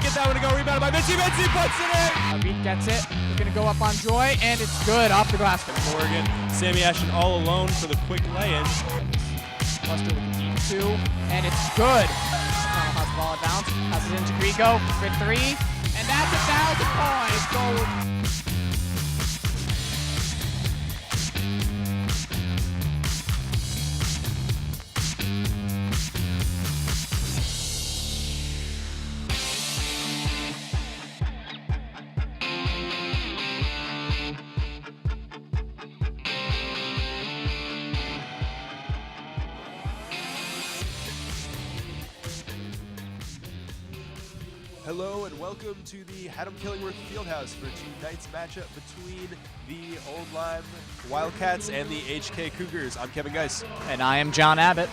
can't get that one to go. Rebounded by Mitzi. Mitzi puts it in. Reed gets it. We're going to go up on Joy, and it's good off the glass. Morgan, Sammy Ashton all alone for the quick lay-in. Buster with the deep two, and it's good. Connell has the ball at bounce, passes into Grigo for three, and that's 1,000 points. Hello and welcome to the Haddam-Killingworth Fieldhouse for tonight's matchup between the Old Lyme Wildcats and the HK Cougars. I'm Kevin Geis. And I am John Abbott.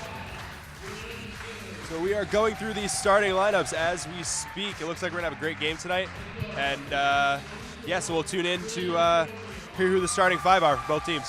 So we are going through these starting lineups as we speak. It looks like we're going to have a great game tonight. And yeah, so we'll tune in to hear who the starting five are for both teams.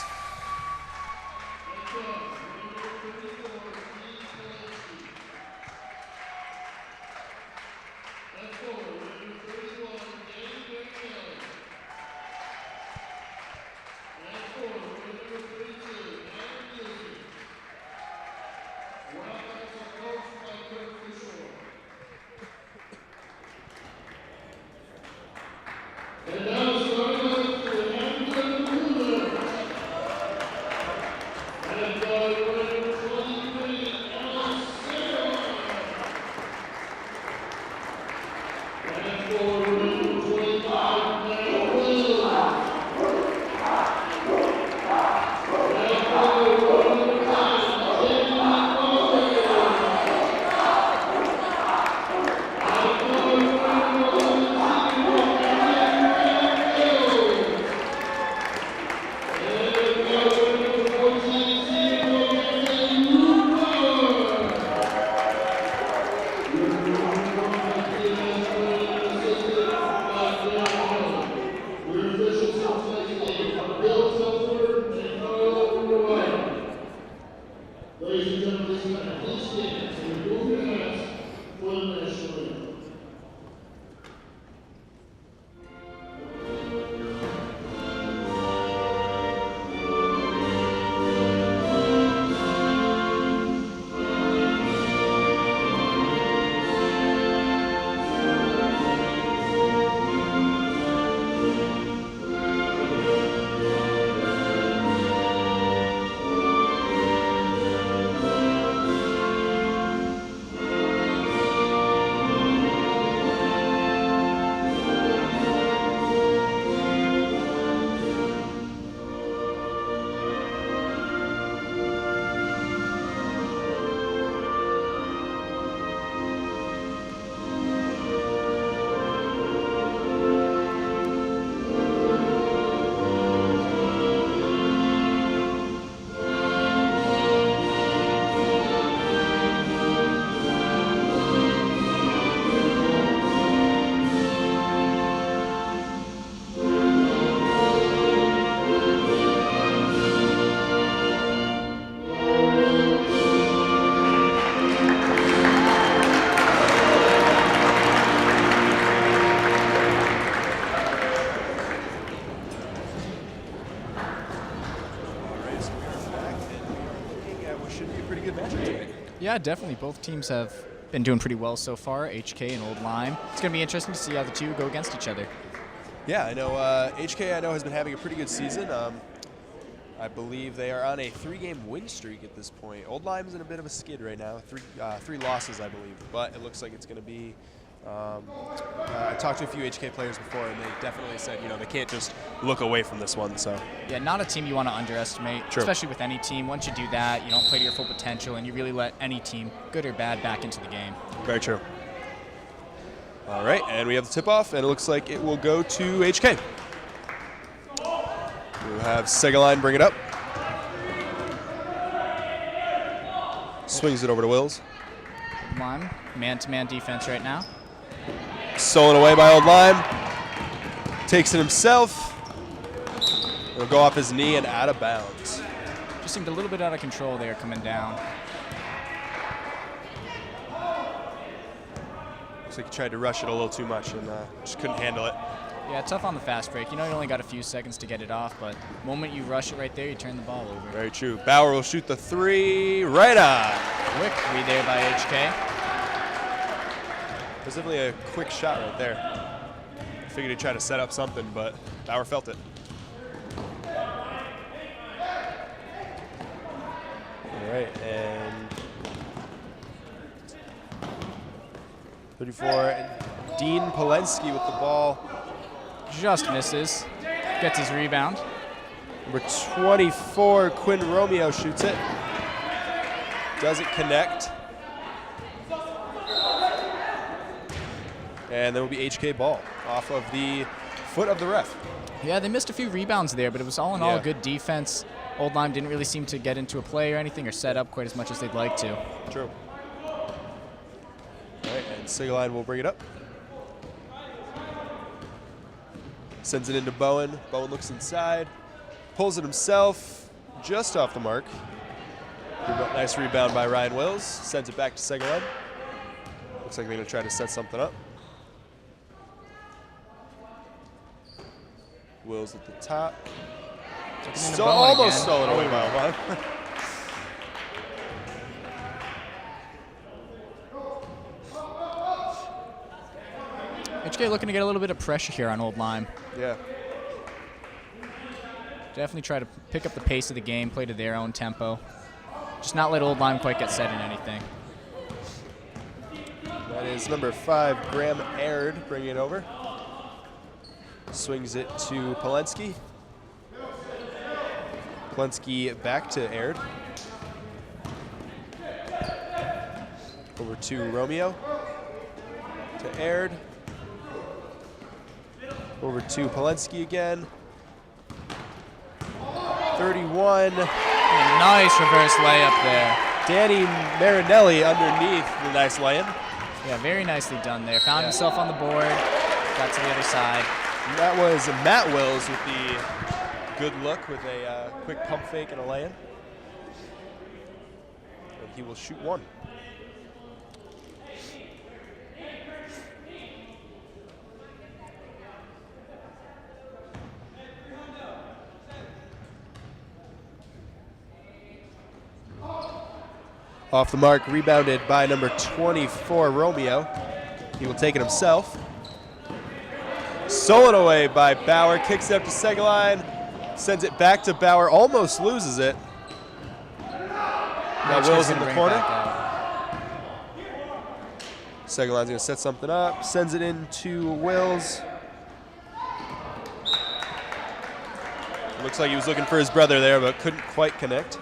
Yeah, definitely. Both teams have been doing pretty well so far, HK and Old Lyme. It's going to be interesting to see how the two go against each other. Yeah, I know HK has been having a pretty good season. I believe they are on a 3-game win streak at this point. Old Lyme's in a bit of a skid right now, three losses, I believe. But it looks like it's going to be. I talked to a few HK players before, and they definitely said, they can't just look away from this one. So yeah, not a team you want to underestimate, True. Especially with any team. Once you do that, you don't play to your full potential, and you really let any team, good or bad, back into the game. Very true. All right, and we have the tip-off, and it looks like it will go to HK. We'll have Segaline bring it up. Swings it over to Wills. Lyme, man-to-man defense right now. Stolen away by Old Lyme. Takes it himself. It'll go off his knee and out of bounds. Just seemed a little bit out of control there coming down. Looks like he tried to rush it a little too much and just couldn't handle it. Yeah, tough on the fast break. You know you only got a few seconds to get it off, but the moment you rush it right there, you turn the ball over. Very true. Bauer will shoot the three. Right on. Quick three there by HK. It was definitely a quick shot right there. I figured he'd try to set up something, but Bauer felt it. All right, and 34, and Dean Polensky with the ball. Just misses. Gets his rebound. Number 24, Quinn Romeo shoots it. Doesn't connect. And there will be HK ball off of the foot of the ref. Yeah, they missed a few rebounds there, but it was all in all Yeah. good defense. Old Lyme didn't really seem to get into a play or anything or set up quite as much as they'd like to. True. All right, and Sigaline will bring it up. Sends it into Bowen. Bowen looks inside, pulls it himself, just off the mark. Nice rebound by Ryan Wills. Sends it back to Sigaline. Looks like they're going to try to set something up. Wills at the top. Into Bowen Almost again. stolen away by one. HK looking to get a little bit of pressure here on Old Lyme. Yeah. Definitely try to pick up the pace of the game, play to their own tempo. Just not let Old Lyme quite get set in anything. That is number 5, Graham Aird, bringing it over. Swings it to Polensky. Polensky back to Aird. Over to Romeo. To Aird. Over to Polensky again. 31. Nice reverse layup there. Danny Marinelli underneath the nice lay-in. Yeah, very nicely done there. Found himself on the board, got to the other side. And that was Matt Wills with the good look with a quick pump fake and a lay-in. And he will shoot one. Off the mark, rebounded by number 24, Romeo. He will take it himself. Stolen away by Bauer, kicks it up to Sigaline, sends it back to Bauer, almost loses it. Now Will's in the corner. Sigaline's gonna set something up, sends it into Wills. Looks like he was looking for his brother there, but couldn't quite connect.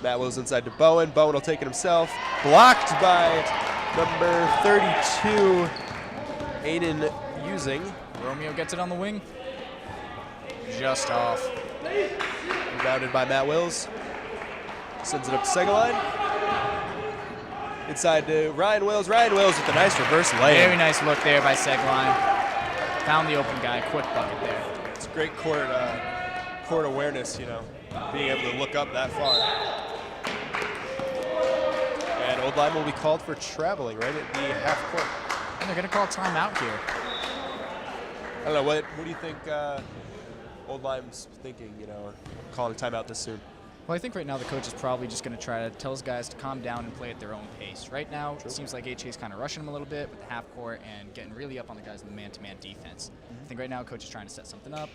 Matt Wills inside to Bowen. Bowen will take it himself. Blocked by number 32, Aiden Using. Romeo gets it on the wing. Just off. Rebounded by Matt Wills. Sends it up to Sigaline. Inside to Ryan Wills. Ryan Wills with a nice reverse layup. Very nice look there by Segline. Found the open guy. Quick bucket there. It's great court awareness, you know, being able to look up that far. And Old Lyme will be called for traveling right at the half court. And they're going to call timeout here. I don't know, what do you think Old Lyme's thinking, you know, calling a timeout this soon? Well, I think right now the coach is probably just going to try to tell his guys to calm down and play at their own pace. Right now, it seems like HK is kind of rushing them a little bit with the half court and getting really up on the guys in the man-to-man defense. I think right now coach is trying to set something up,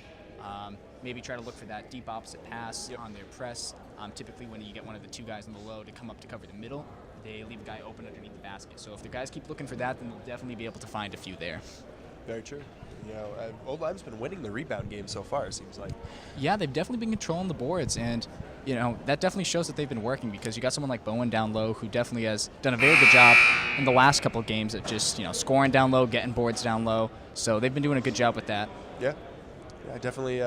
maybe try to look for that deep opposite pass on their press. Typically when you get one of the two guys in the low to come up to cover the middle, they leave a guy open underneath the basket. So if the guys keep looking for that, then they'll definitely be able to find a few there. Very true. You know, Old Lyme's been winning the rebound game so far, it seems like. Yeah, they've definitely been controlling the boards, and you know that definitely shows that they've been working because you got someone like Bowen down low who definitely has done a very good job in the last couple of games at just scoring down low, getting boards down low. So they've been doing a good job with that. Yeah, definitely.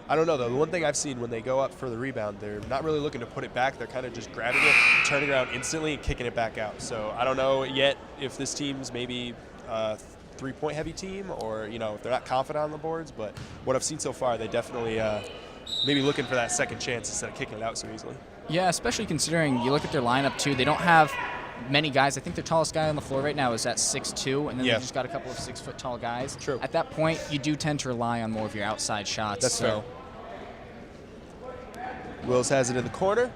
I don't know though. The one thing I've seen when they go up for the rebound, they're not really looking to put it back. They're kind of just grabbing it, turning around instantly, and kicking it back out. So I don't know yet if this team's maybe 3-point heavy team, or if they're not confident on the boards. But what I've seen so far, they definitely maybe looking for that second chance instead of kicking it out so easily. Yeah, especially considering you look at their lineup too. They don't have many guys. I think their tallest guy on the floor right now is at 6'2", and then they've just got a couple of 6-foot-tall guys. True. At that point, you do tend to rely on more of your outside shots. That's fair. Wills has it in the corner.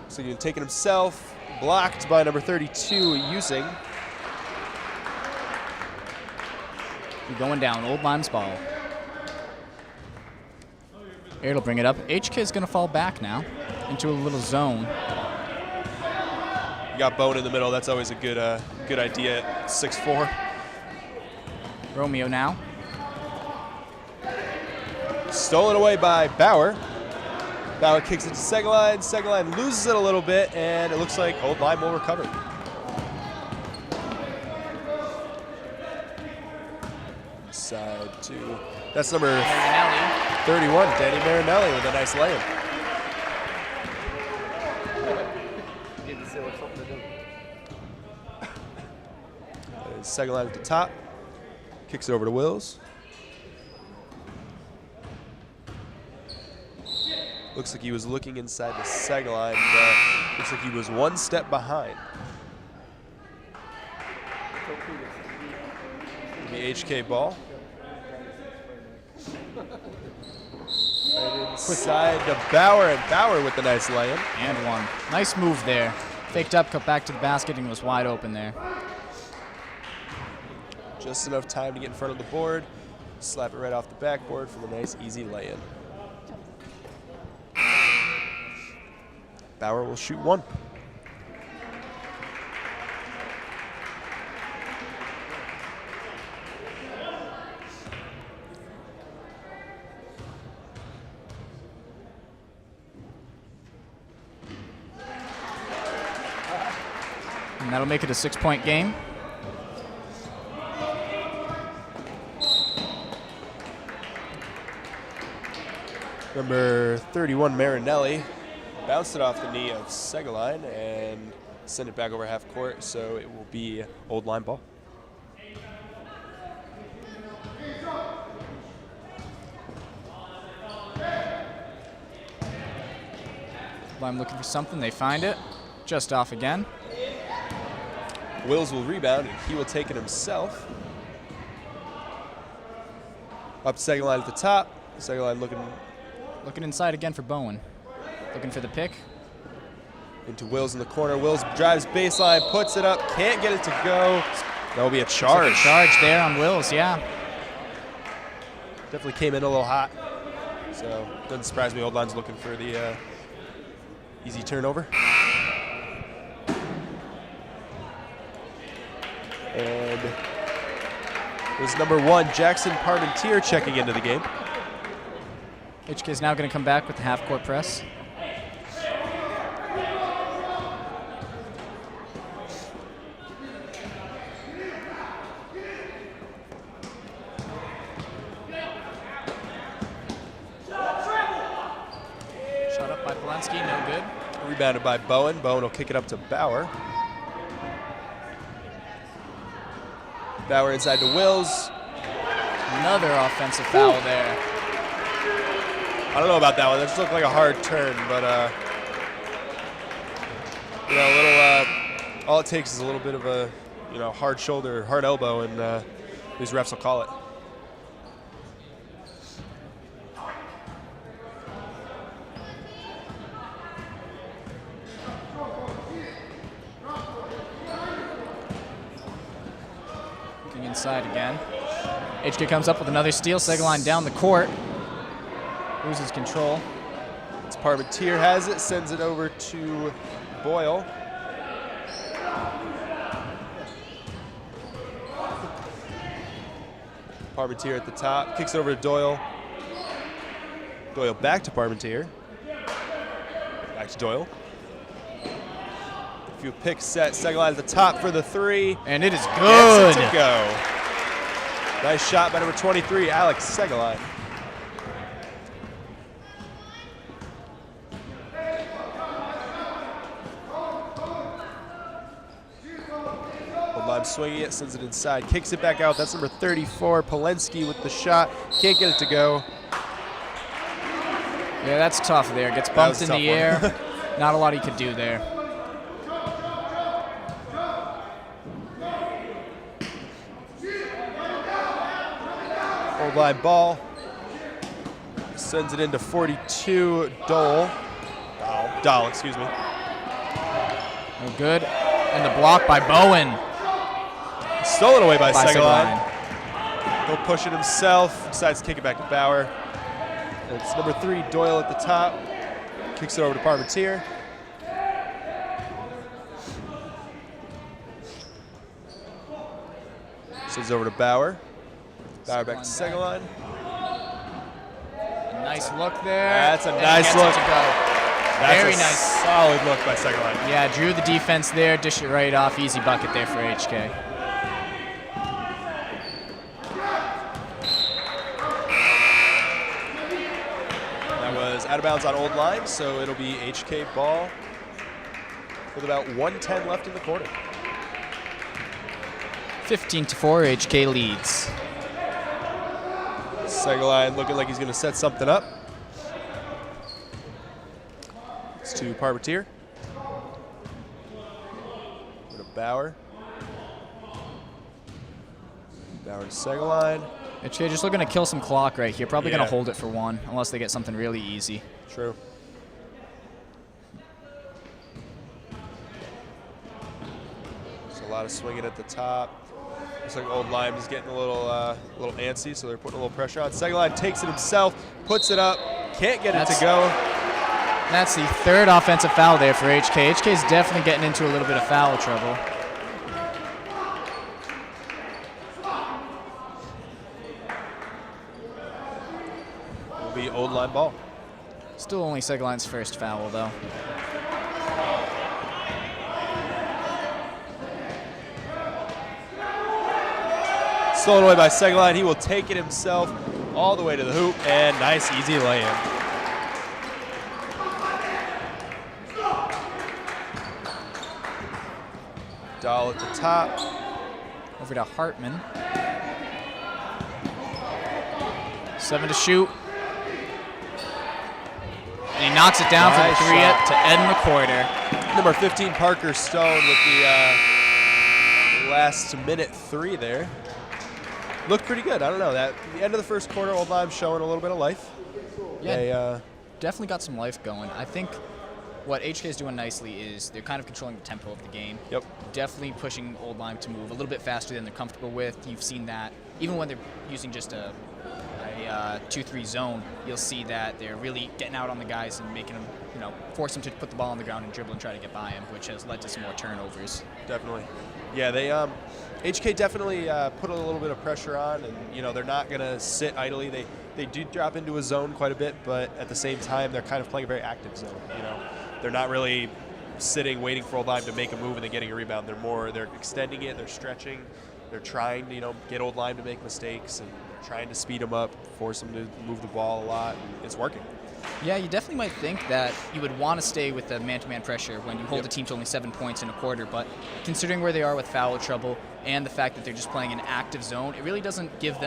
So he's taking himself, blocked by number 32, using. You're going down, Old Lyme's ball. Aird'll bring it up. HK is going to fall back now into a little zone. You got Bone in the middle. That's always a good idea at 6'4". Romeo now. Stolen away by Bauer. Bauer kicks it to Segaline. Segaline loses it a little bit, and it looks like Old Lyme will recover. Side to, that's number 31, Danny Marinelli with a nice lay-in. Segaline at the top. Kicks it over to Wills. Looks like he was looking inside the Segaline, but looks like he was one step behind. The HK ball. Right inside to Bauer, and Bauer with the nice lay-in. And one. Nice move there. Faked up, cut back to the basket, and was wide open there. Just enough time to get in front of the board. Slap it right off the backboard for the nice, easy lay-in. Bauer will shoot one. And that'll make it a 6-point game. Number 31, Marinelli, bounced it off the knee of Segaline and sent it back over half court, so it will be Old Lyme ball. Lyme looking for something, they find it. Just off again. Wills will rebound, and he will take it himself. Up Segaline at the top. Segaline looking inside again for Bowen. Looking for the pick. Into Wills in the corner. Wills drives baseline, puts it up, can't get it to go. That will be a charge. Like a charge there on Wills, yeah. Definitely came in a little hot. So doesn't surprise me. Old Lyme's looking for the easy turnover. And there's number 1, Jackson Parmentier, checking into the game. HK is now going to come back with the half-court press. Shot up by Polensky, no good. Rebounded by Bowen. Bowen will kick it up to Bauer. Bauer inside to Wills. Another offensive foul there. I don't know about that one. That just looked like a hard turn, but all it takes is a little bit of a hard shoulder, hard elbow, and these refs will call it. Looking inside again. HK comes up with another steal. Segaline down the court. Loses control. It's Parmentier has it, sends it over to Boyle. Parmentier at the top, kicks it over to Doyle. Doyle back to Parmentier. Back to Doyle. A few picks set. Segaline at the top for the 3. And it is good. Gets it to go. Nice shot by number 23, Alex Segaline. swinging it, sends it inside, kicks it back out. That's number 34, Polensky with the shot. Can't get it to go. Yeah, that's tough there. Gets bumped in the air. One. Not a lot he could do there. Old line ball. Sends it into 42, Dahl, excuse me. Oh, good. And the block by Bowen. Stolen away by Segelein. He'll push it himself. Decides to kick it back to Bauer. It's number 3, Doyle at the top. Kicks it over to Parmentier. Sends it over to Bauer. Bauer back to Segelein. Nice look there. That's a nice look. That's Very a nice. solid look by Segelein. Yeah, drew the defense there, dish it right off. Easy bucket there for HK. That was out of bounds on Old Lyme, so it'll be HK ball with about 1:10 left in the quarter. 15-4, HK leads. Segelein looking like he's going to set something up. It's to Parmentier. Go to Bauer. Bauer to Segelein. HK just looking to kill some clock right here. Probably going Yeah. to hold it for one, unless they get something really easy. True. There's a lot of swinging at the top. Looks like Old Lyme is getting a little antsy, so they're putting a little pressure on. Segelein takes it himself, puts it up, can't get it to go. That's the third offensive foul there for HK. HK is definitely getting into a little bit of foul trouble. It'll be Old Lyme ball. Still only Segelein's first foul, though. Stolen away by Segelein. He will take it himself all the way to the hoop, and nice, easy lay-in. Dahl at the top. Over to Hartman. 7 to shoot. And he knocks it down Nice for the 3 shot. to end the quarter. Number 15, Parker Stone with the last minute 3 there. Looked pretty good. I don't know. That the end of the first quarter, Old Lyme showing a little bit of life. Yeah, They, definitely got some life going. I think what HK is doing nicely is they're kind of controlling the tempo of the game. Yep. Definitely pushing Old Lyme to move a little bit faster than they're comfortable with. You've seen that even when they're using just a 2-3 zone, you'll see that they're really getting out on the guys and making them, force them to put the ball on the ground and dribble and try to get by him, which has led to some more turnovers. Definitely. Yeah, they HK definitely put a little bit of pressure on, and they're not gonna sit idly. They do drop into a zone quite a bit, but at the same time they're kind of playing a very active zone. They're not really sitting waiting for Old Lyme to make a move and then getting a rebound. They're extending it, they're stretching, they're trying to get Old Lyme to make mistakes and trying to speed them up, force them to move the ball a lot. And it's working. Yeah, you definitely might think that you would want to stay with the man-to-man pressure when you hold a team to only 7 points in a quarter, but considering where they are with foul trouble and the fact that they're just playing an active zone, it really doesn't give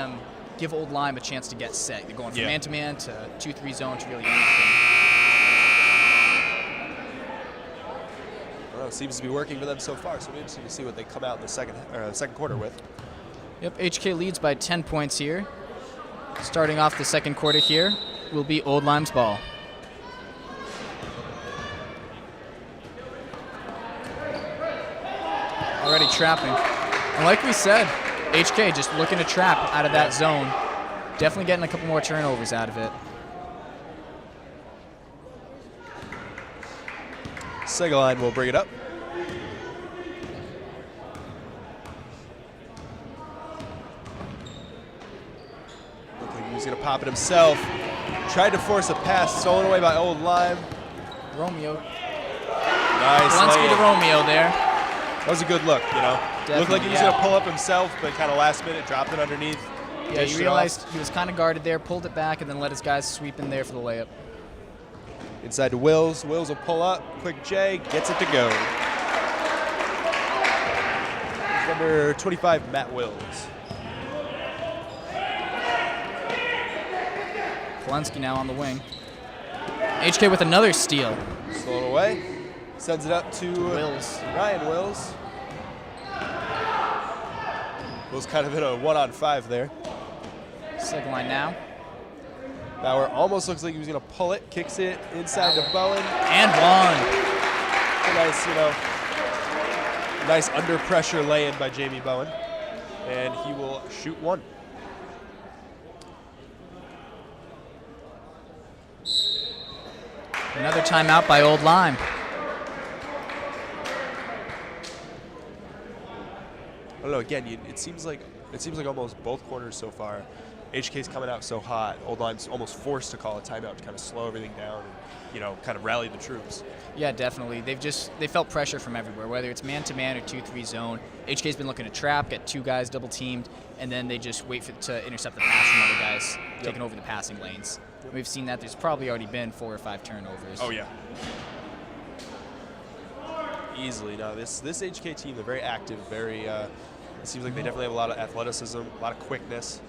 Old Lyme a chance to get set. They're going from man-to-man to 2-3 zone to really anything. Well, it seems to be working for them so far, so we're interested to see what they come out in the second quarter with. Yep, HK leads by 10 points here. Starting off the second quarter here will be Old Lyme's ball. Already trapping. And like we said, HK just looking to trap out of that zone. Definitely getting a couple more turnovers out of it. Segelein will bring it up. Looked like he was going to pop it himself. Tried to force a pass, stolen away by Old Lyme. Romeo. Nice Polensky lay-in. to Romeo there. That was a good look, Looked like he was going to pull up himself, but kind of last minute dropped it underneath. Yeah, he realized he was kind of guarded there, pulled it back, and then let his guys sweep in there for the layup. Inside to Wills. Wills will pull up. Quick J. Gets it to go. He's number 25, Matt Wills. Polensky now on the wing. HK with another steal. Stolen away. Sends it up to Wills. Ryan Wills. Wills kind of in a 1-on-5 there. Second line now. Bauer almost looks like he was going to pull it. Kicks it inside to Bowen. And one. A nice, nice under pressure lay-in by Jamie Bowen. And he will shoot one. Another timeout by Old Lyme. I don't know. Again, it seems like almost both corners so far. HK's coming out so hot. Old Lyme's almost forced to call a timeout to kind of slow everything down and kind of rally the troops. Yeah, definitely. They felt pressure from everywhere, whether it's man-to-man or 2-3 zone. HK's been looking to trap, get two guys double teamed, and then they just wait to intercept the pass from other guys taking over the passing lanes. We've seen that. There's probably already been 4 or 5 turnovers. Oh yeah. Easily. No, this HK team, they're very active. Very. It seems like they definitely have a lot of athleticism, a lot of quickness.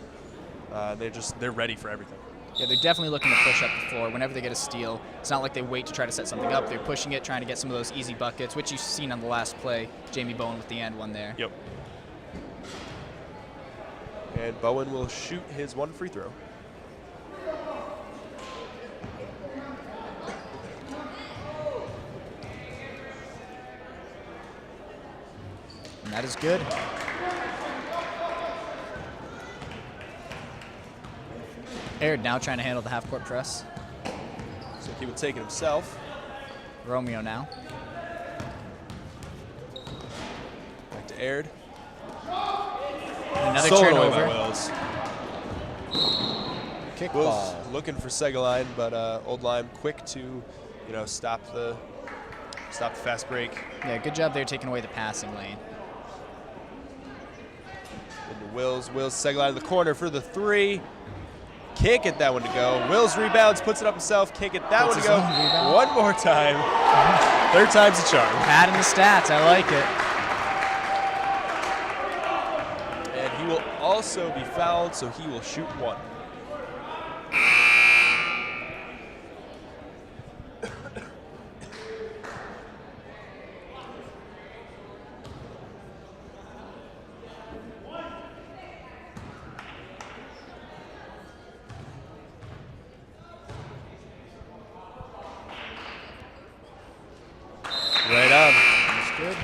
They're ready for everything. Yeah, they're definitely looking to push up the floor whenever they get a steal. It's not like they wait to try to set something up. They're pushing it, trying to get some of those easy buckets, which you've seen on the last play. Jamie Bowen with the end one there. Yep. And Bowen will shoot his one free throw. And that is good. Aird now trying to handle the half-court press. So he would take it himself. Romeo now. Back to Aird. Another Stolen away turnover. by Wills. Kick Wills ball. looking for Segaline, but Old Lyme quick to, stop the fast break. Yeah, good job there taking away the passing lane. Into Wills. Segaline in the corner for the three. Can't get that one to go. Wills rebounds, puts it up himself. Can't get that one to go. One more time. Third time's a charm. Adding the stats. I like it. And he will also be fouled, so he will shoot one. Right on. That's good.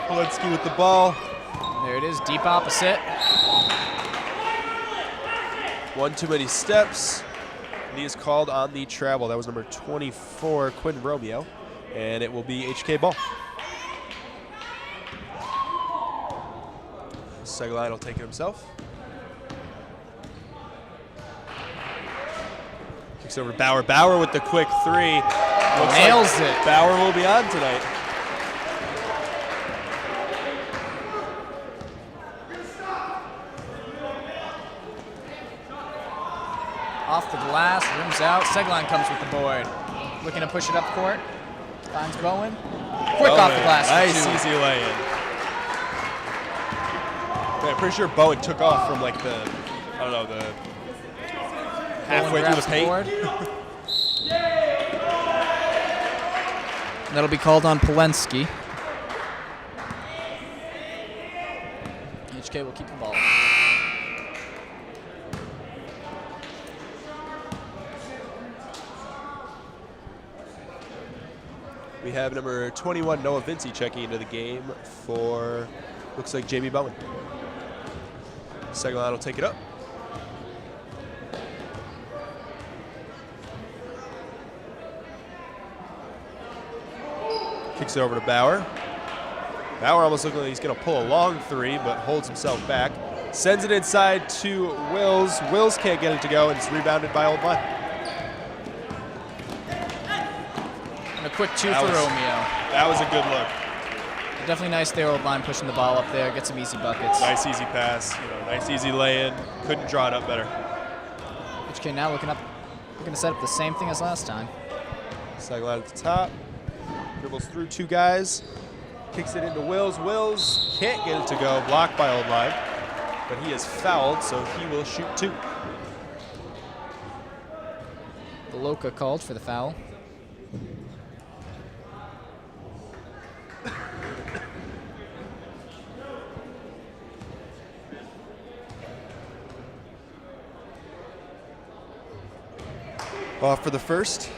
Polensky with the ball. There it is, deep opposite. One too many steps. And he is called on the travel. That was number 24, Quinn Romeo. And it will be HK ball. Segaline will take it himself. Kicks over Bauer. Bauer with the quick three. Nails it. Bauer will be on tonight. Off the glass, rims out. Segaline comes with the board. Looking to push it up court. Finds Bowen. Quick off the glass. Nice easy lay-in. I'm pretty sure Bowen took off from like the halfway through the paint. That'll be called on Polensky. HK will keep the ball. We have number 21, Noah Vinci, checking into the game for, looks like Jamie Bowen. Segaline will take it up. Kicks it over to Bauer. Bauer almost looking like he's going to pull a long three, but holds himself back. Sends it inside to Wills. Wills can't get it to go, and it's rebounded by Old Lyme. And a quick two for Romeo. That was a good look. definitely nice there, Old Lyme pushing the ball up there, get some easy buckets. Nice easy pass, nice easy lay-in. Couldn't draw it up better. HK now looking to set up the same thing as last time. Sideline at the top, dribbles through two guys, kicks it into Wills. Wills can't get it to go, blocked by Old Lyme, but he is fouled, so he will shoot two. The Loca called for the foul. Off for the first.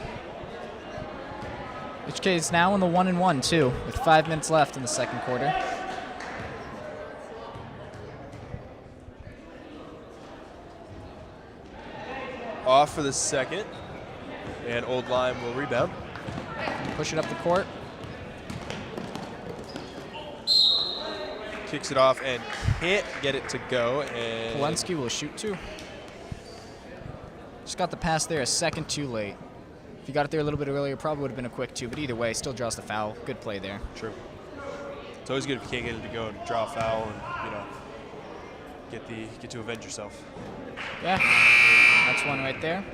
HK is now in the 1-1 too, with 5 minutes left in the second quarter. Off for the second, and Old Lyme will rebound. Push it up the court. Kicks it off and can't get it to go. And Polensky will shoot two. Just got the pass there a second too late. If you got it there a little bit earlier, probably would have been a quick two, but either way, still draws the foul. Good play there. True. It's always good if you can't get it to go and draw a foul and get to avenge yourself. Yeah, that's one right there.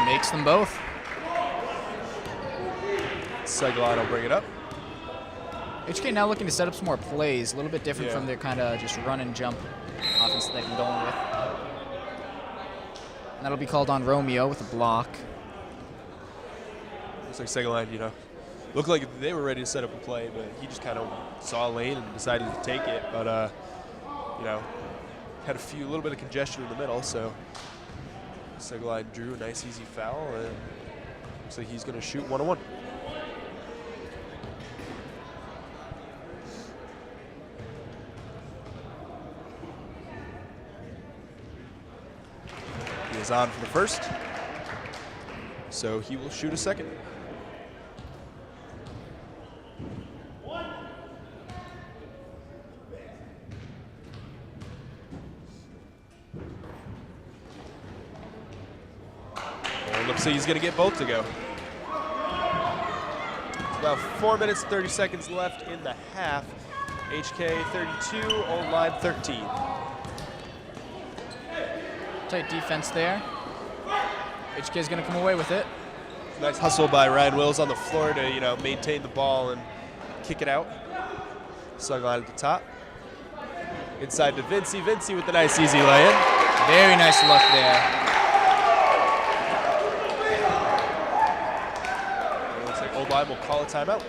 Makes them both. Segalon will bring it up. HK now looking to set up some more plays, a little bit different from their kind of just run and jump offense that they've been going with. And that'll be called on Romeo with a block. Looks like Segalon, looked like they were ready to set up a play, but he just kind of saw a lane and decided to take it. But had a little bit of congestion in the middle, so Segalon drew a nice easy foul, and looks like he's going to shoot 1-on-1. He is on for the first, so he will shoot a second. Looks like he's going to get both to go. It's about 4 minutes, 30 seconds left in the half. HK 32, Old Lyme 13. Tight defense there. HK is going to come away with it. Nice hustle by Ryan Wills on the floor to maintain the ball and kick it out. Sugline at the top. Inside to Vinci. Vinci with the nice easy lay-in. Very nice look there. Old Lyme will call a timeout.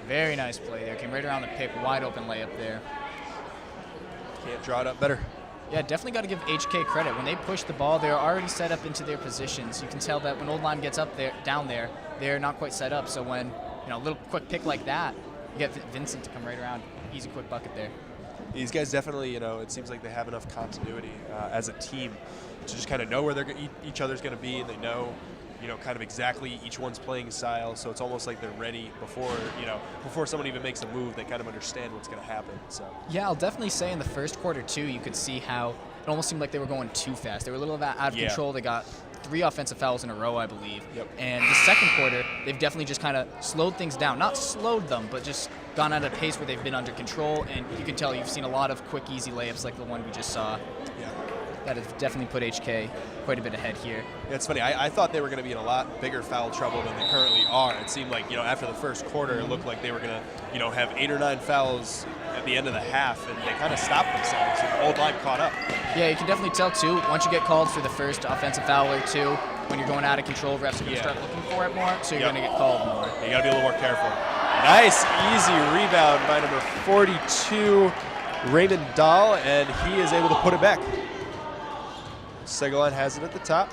Very nice play there. Came right around the pick. Wide open layup there. Can't draw it up better. Yeah, definitely got to give HK credit. When they push the ball, they're already set up into their positions. You can tell that when Old Lyme gets up there, down there, they're not quite set up. So when a little quick pick like that, you get Vincent to come right around. Easy, quick bucket there. These guys definitely, it seems like they have enough continuity as a team to just kind of know where each other's going to be, and they know kind of exactly each one's playing style, so it's almost like they're ready before someone even makes a move. They kind of understand what's going to happen. So yeah, I'll definitely say in the first quarter too, you could see how it almost seemed like they were going too fast. They were a little bit out of control. They got 3 offensive fouls in a row, I believe. Yep. And the second quarter, they've definitely just kind of slowed things down. Not slowed them, but just gone at a pace where they've been under control, and you can tell you've seen a lot of quick, easy layups like the one we just saw. Yeah. That has definitely put HK quite a bit ahead here. Yeah, it's funny. I thought they were going to be in a lot bigger foul trouble than they currently are. It seemed like, after the first quarter, it looked like they were going to, have 8 or 9 fouls at the end of the half, and they kind of stopped themselves. And Old Lyme caught up. Yeah, you can definitely tell, too, once you get called for the first offensive foul or two, when you're going out of control, refs are going to start looking for it more, so you're going to get called more. You got to be a little more careful. Nice, easy rebound by number 42, Raymond Dahl, and he is able to put it back. Segalon has it at the top.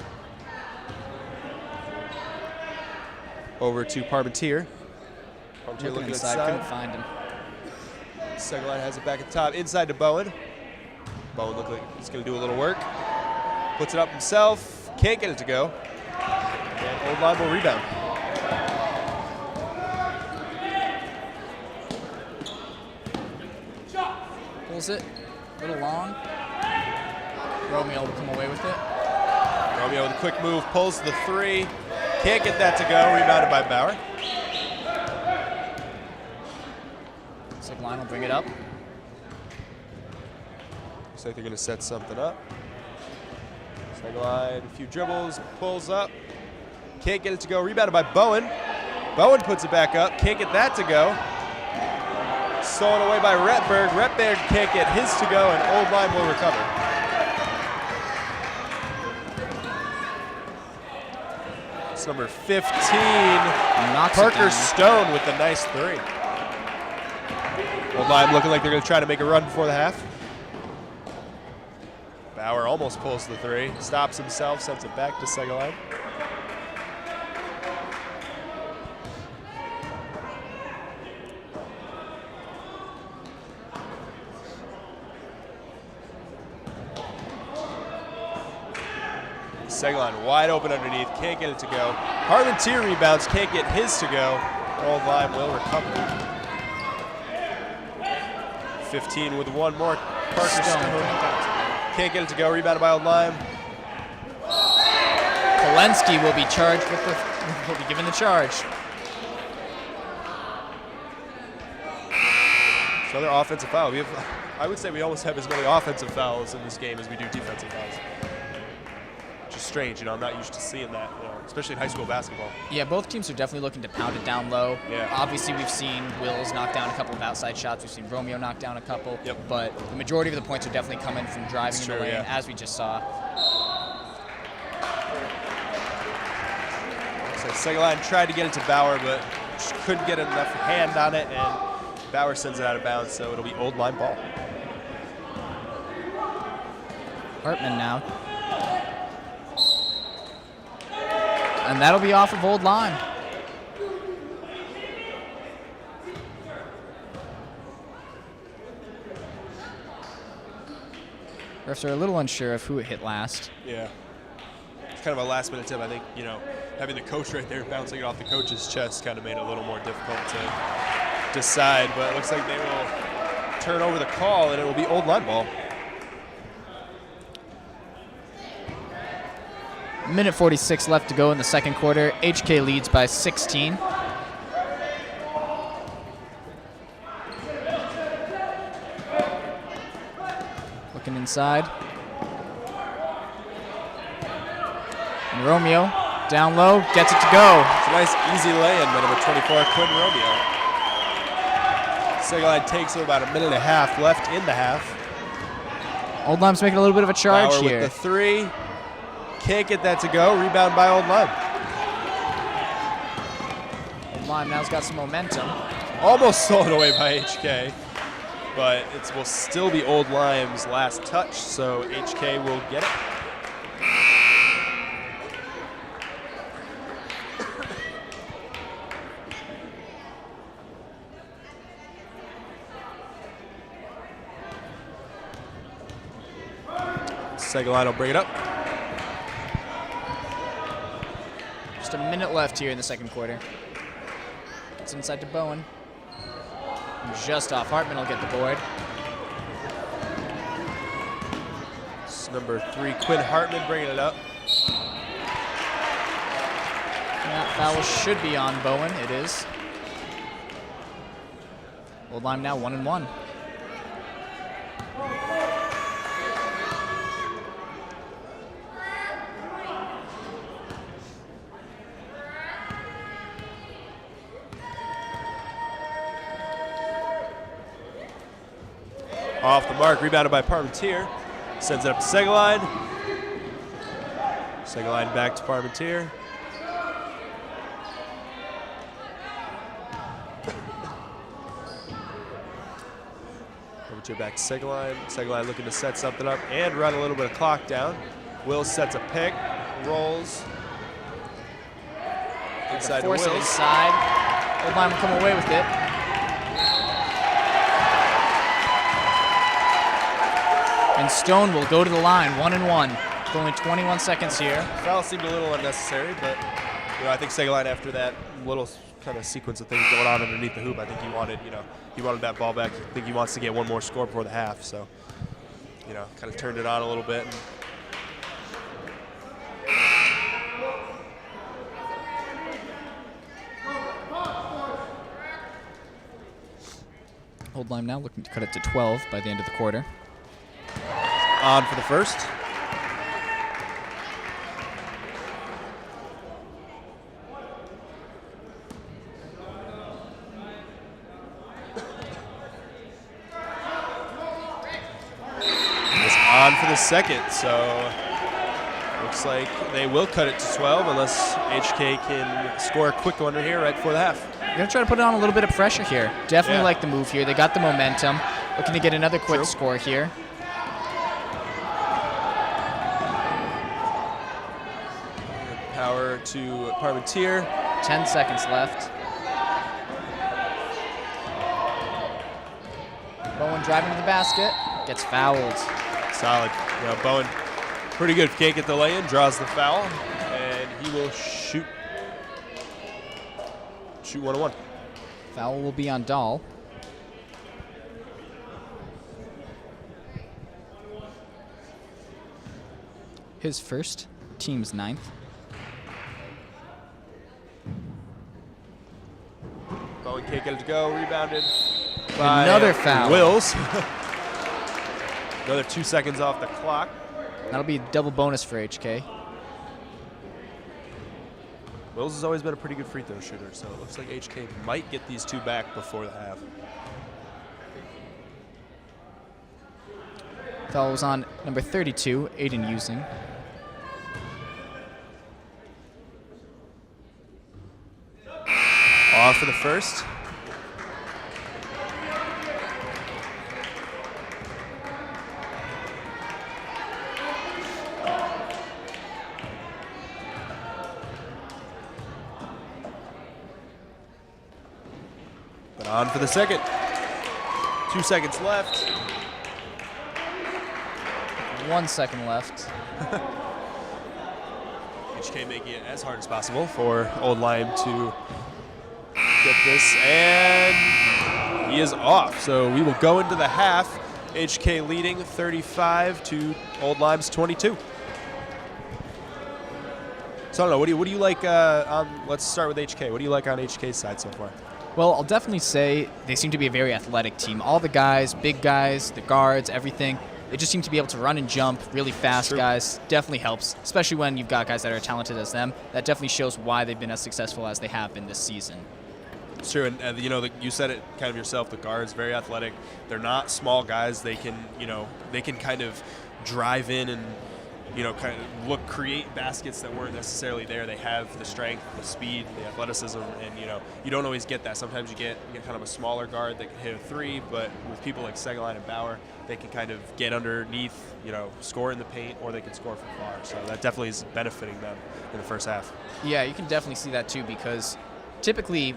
Over to Parmentier. Parmentier looking inside, couldn't find him. Segalon has it back at the top. Inside to Bowen. Bowen looks like he's going to do a little work. Puts it up himself. Can't get it to go. And Old Lyme will rebound. dribbles it. A little long. Romeo will come away with it. Romeo with a quick move, pulls the three. Can't get that to go, rebounded by Bauer. Looks like Lyme will bring it up. Looks like they're gonna set something up. Segaline, a few dribbles, pulls up. Can't get it to go, rebounded by Bowen. Bowen puts it back up, can't get that to go. Stolen away by Retberg. Retberg can't get his to go, and Old Lyme will recover. It's number 15, Parker Stone with a nice three. Old Lyme looking like they're going to try to make a run before the half. Bauer almost pulls the three, stops himself, sends it back to Segaline. Segaline wide open underneath, can't get it to go. Parmentier rebounds, can't get his to go. Old Lyme will recover. 15 with one more. Parker Stone can't get it to go, rebounded by Old Lyme. Kolensky will be charged with will be given the charge. It's another offensive foul. I would say we almost have as many offensive fouls in this game as we do defensive fouls. Which is strange, you know, I'm not used to seeing that, you know, especially in high school basketball. Yeah, both teams are definitely looking to pound it down low. Yeah. Obviously, we've seen Wills knock down a couple of outside shots. We've seen Romeo knock down a couple. Yep. But the majority of the points are definitely coming from driving in the lane, yeah. as we just saw. So Segaline tried to get it to Bauer, but just couldn't get enough hand on it, and Bauer sends it out of bounds, so it'll be Old Lyme ball. Hartman now. And that'll be off of Old Lyme. Refs are a little unsure of who it hit last. Yeah. It's kind of a last minute tip. I think, you know, having the coach right there bouncing it off the coach's chest kind of made it a little more difficult to decide, but it looks like they will turn over the call and it will be Old Lyme ball. Minute 46 left to go in the second quarter. HK leads by 16. Looking inside. And Romeo, down low, gets it to go. It's a nice easy lay-in by number 24, Quinn Romeo. Segaline takes about a minute and a half left in the half. Old Lyme's making a little bit of a charge Bauer here. with the three. Can't get that to go. Rebound by Old Lyme. Old Lyme now's got some momentum. Almost stolen away by HK, but it will still be Old Lyme's last touch, so HK will get it. Segaline will bring it up. Just a minute left here in the second quarter. It's inside to Bowen. Just off. Hartman will get the board. It's number 3, Quinn Hartman bringing it up. That foul should be on Bowen. It is. Old Lyme now 1-1. Off the mark, rebounded by Parmentier. Sends it up to Segaline. Segaline back to Parmentier. Parmentier back to Segaline. Segaline looking to set something up and run a little bit of clock down. Will sets a pick, rolls. Inside to Force it Wills. inside. Old Lyme will come away with it. And Stone will go to the line, 1-1. With only 21 seconds here. Foul seemed a little unnecessary, but I think Segaline, after that little kind of sequence of things going on underneath the hoop, I think he wanted that ball back. I think he wants to get one more score before the half. So, kind of turned it on a little bit. Old Lyme now looking to cut it to 12 by the end of the quarter. On for the first. It's on for the second, so looks like they will cut it to 12 unless HK can score a quick one here right before the half. You're going to try to put on a little bit of pressure here. Definitely Yeah. like the move here. They got the momentum. Looking to get another quick score here. Power to Parmentier. 10 seconds left. Bowen driving to the basket. Gets fouled. Solid. Bowen, pretty good. Can't get the lay-in, draws the foul, and he will shoot 1-1. Foul will be on Dahl. His first, team's 9th. Bowen can't get it to go. Rebounded by Another foul. Wills. Another 2 seconds off the clock. That'll be a double bonus for HK. Wills has always been a pretty good free throw shooter, so it looks like HK might get these two back before the half. Foul was on number 32, Aiden Using. Off for the first. But on for the second. 2 seconds left. 1 second left. HK making it as hard as possible for Old Lyme to get this, and he is off. So we will go into the half. HK leading 35 to Old Lyme's 22. So I don't know. What do you like on? Let's start with HK. What do you like on HK's side so far? Well, I'll definitely say they seem to be a very athletic team. All the guys, big guys, the guards, everything. They just seem to be able to run and jump really fast, guys. Definitely helps, especially when you've got guys that are talented as them. That definitely shows why they've been as successful as they have been this season. It's true, and you said it kind of yourself. The guards very athletic. They're not small guys. They can kind of drive in and kind of create baskets that weren't necessarily there. They have the strength, the speed, the athleticism, and you don't always get that. Sometimes you get kind of a smaller guard that can hit a three, but with people like Segaline and Bauer, they can kind of get underneath, score in the paint, or they can score from far. So that definitely is benefiting them in the first half. Yeah, you can definitely see that too, because typically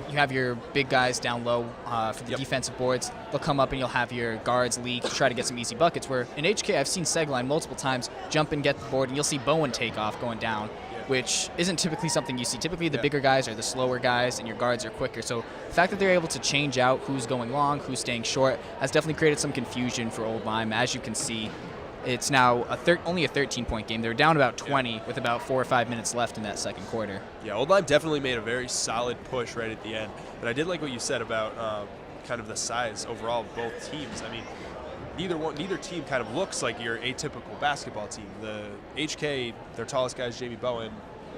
you have your big guys down low for the defensive boards. They'll come up and you'll have your guards leak to try to get some easy buckets, where in HK I've seen Segaline multiple times jump and get the board, and you'll see Bowen take off going down, which isn't typically something you see. Typically the bigger guys are the slower guys and your guards are quicker. So the fact that they're able to change out who's going long, who's staying short, has definitely created some confusion for Old Lyme. As you can see, it's now only a 13-point game. They're down about 20 with about 4 or 5 minutes left in that second quarter. Yeah, Old Lyme definitely made a very solid push right at the end. And I did like what you said about kind of the size overall of both teams. I mean, neither team kind of looks like your atypical basketball team. The HK, their tallest guy is Jamie Bowen.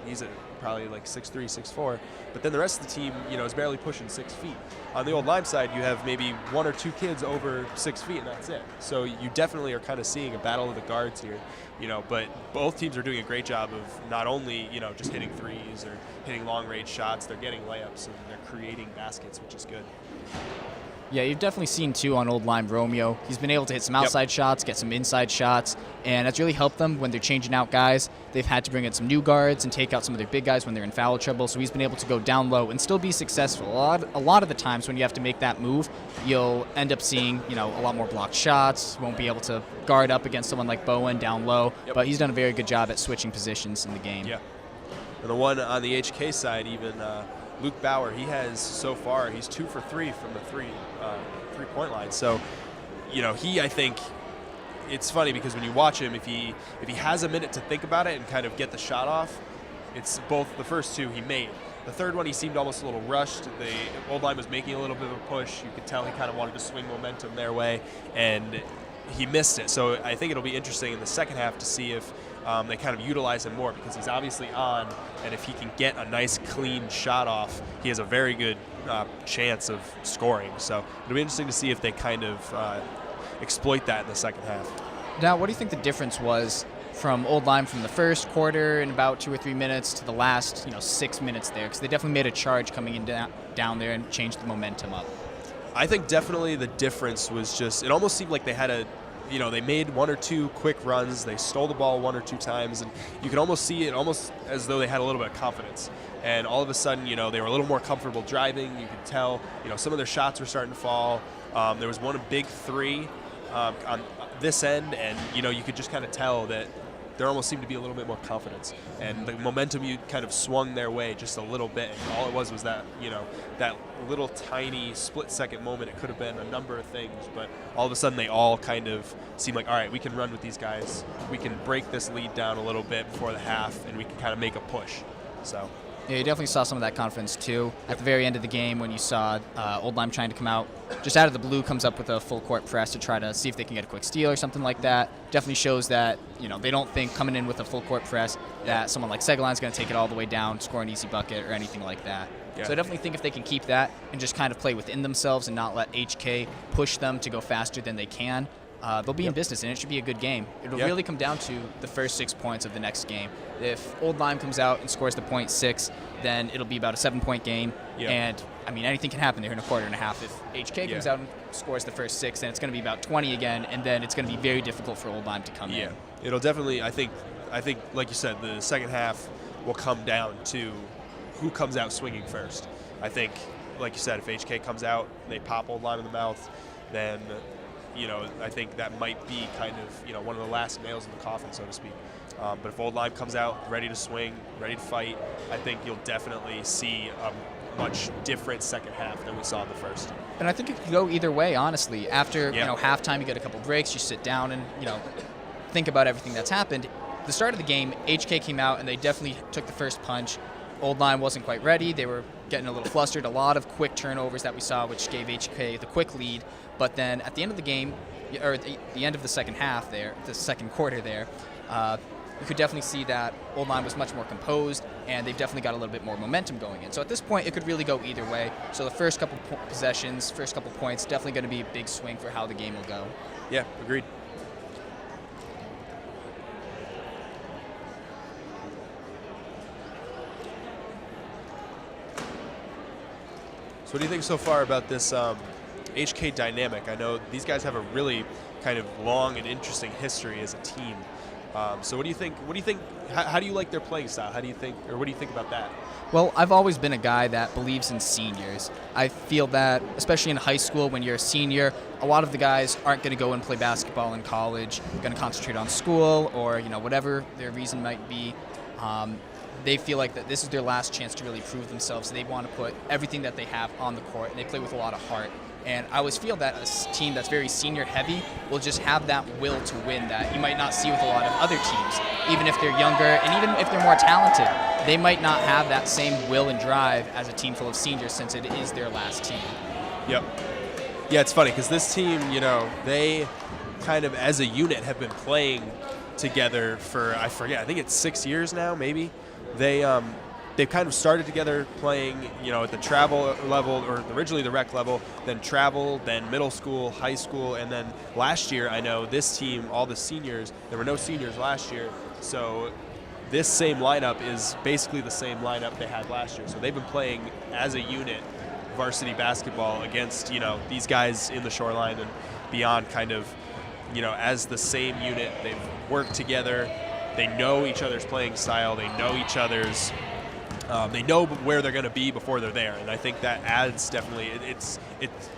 He's probably like 6'3", 6'4", but then the rest of the team, is barely pushing 6 feet. On the Old Lyme side, you have maybe 1 or 2 kids over 6 feet, and that's it. So you definitely are kind of seeing a battle of the guards here, but both teams are doing a great job of not only, just hitting threes or hitting long-range shots, they're getting layups, and they're creating baskets, which is good. Yeah, you've definitely seen, too, on Old Lyme Romeo. He's been able to hit some outside shots, get some inside shots, and that's really helped them when they're changing out guys. They've had to bring in some new guards and take out some of their big guys when they're in foul trouble, so he's been able to go down low and still be successful. A lot of the times when you have to make that move, you'll end up seeing, a lot more blocked shots, won't be able to guard up against someone like Bowen down low, but he's done a very good job at switching positions in the game. Yeah. And the one on the HK side, even Luke Bauer, he has so far, he's 2 for 3 from the three-point line. So, I think it's funny because when you watch him, if he has a minute to think about it and kind of get the shot off, it's both the first 2 he made. The third one, he seemed almost a little rushed. The Old Lyme was making a little bit of a push. You could tell he kind of wanted to swing momentum their way, and he missed it. So I think it'll be interesting in the second half to see if they kind of utilize him more, because he's obviously on, and if he can get a nice clean shot off, he has a very good chance of scoring. So it'll be interesting to see if they kind of exploit that in the second half. Now, what do you think the difference was from Old Lyme from the first quarter in about 2 or 3 minutes to the last 6 minutes there? Because they definitely made a charge coming in down there and changed the momentum up. I think definitely the difference was just, it almost seemed like they had they made 1 or 2 quick runs. They stole the ball 1 or 2 times, and you could almost see it almost as though they had a little bit of confidence. And all of a sudden, they were a little more comfortable driving. You could tell, some of their shots were starting to fall. There was one big 3 on this end, and, you could just kind of tell that there almost seemed to be a little bit more confidence, and the momentum you kind of swung their way just a little bit. And all it was that, that little tiny split-second moment. It could have been a number of things, but all of a sudden they all kind of seemed like, all right, we can run with these guys. We can break this lead down a little bit before the half, and we can kind of make a push. So. Yeah, you definitely saw some of that confidence, too. At the very end of the game, when you saw Old Lyme trying to come out, just out of the blue, comes up with a full-court press to try to see if they can get a quick steal or something like that. Definitely shows that, they don't think coming in with a full-court press that someone like Segalin's going to take it all the way down, score an easy bucket, or anything like that. Yeah. So I definitely think if they can keep that and just kind of play within themselves and not let HK push them to go faster than they can, they'll be in business, and it should be a good game. It'll really come down to the first 6 points of the next game. If Old Lyme comes out and scores the .6, then it'll be about a 7-point game. And, anything can happen there in a quarter and a half. If HK comes out and scores the first 6, then it's going to be about 20 again, and then it's going to be very difficult for Old Lyme to come in. It'll definitely, I think, like you said, the second half will come down to who comes out swinging first. I think, like you said, if HK comes out, they pop Old Lyme in the mouth, then I think that might be kind of, one of the last nails in the coffin, so to speak. But if Old Lyme comes out ready to swing, ready to fight, I think you'll definitely see a much different second half than we saw in the first. And I think it could go either way, honestly. After halftime, you get a couple breaks, you sit down and think about everything that's happened. The start of the game, HK came out and they definitely took the first punch. Old Lyme wasn't quite ready. They were getting a little flustered. A lot of quick turnovers that we saw, which gave HK the quick lead. But then at the end of the game, or the end of the second half there, the second quarter there, you could definitely see that Old Lyme was much more composed, and they've definitely got a little bit more momentum going in. So at this point, it could really go either way. So the first couple possessions, first couple points, definitely going to be a big swing for how the game will go. Yeah, agreed. So what do you think so far about this HK dynamic? I know these guys have a really kind of long and interesting history as a team. So what do you think? How do you like their playing style? How do you think, or what do you think about that? Well, I've always been a guy that believes in seniors. I feel that, especially in high school, when you're a senior, a lot of the guys aren't going to go and play basketball in college. They're going to concentrate on school, or whatever their reason might be. They feel like that this is their last chance to really prove themselves. They want to put everything that they have on the court, and they play with a lot of heart. And I always feel that a team that's very senior heavy will just have that will to win that you might not see with a lot of other teams. Even if they're younger and even if they're more talented, they might not have that same will and drive as a team full of seniors, since it is their last team. Yep. Yeah, it's funny because this team, they kind of as a unit have been playing together for, I think it's 6 years now, maybe. They've kind of started together playing, at the travel level, or originally the rec level, then travel, then middle school, high school, and then last year, I know this team, all the seniors, there were no seniors last year, so this same lineup is basically the same lineup they had last year. So they've been playing as a unit varsity basketball against, these guys in the Shoreline and beyond, kind of, as the same unit. They've worked together. They know each other's playing style. They know each other's. They know where they're going to be before they're there, and I think that adds definitely.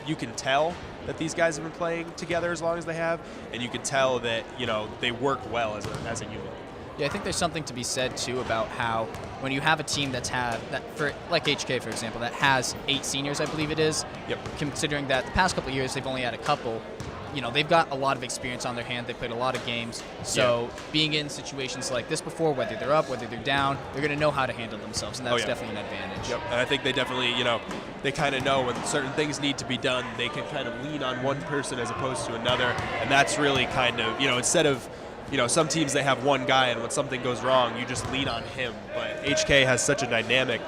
You can tell that these guys have been playing together as long as they have, and you can tell that they work well as a unit. Yeah, I think there's something to be said too about how when you have a team like HK for example, that has 8 seniors, I believe it is. Yep. Considering that the past couple of years they've only had a couple, they've got a lot of experience on their hand. They played a lot of games, so being in situations like this before, whether they're up, whether they're down, they're going to know how to handle themselves, and that's definitely an advantage. Yep. And I think they definitely, they kind of know when certain things need to be done. They can kind of lean on one person as opposed to another, and that's really kind of, instead of some teams they have one guy, and when something goes wrong, you just lean on him. But HK has such a dynamic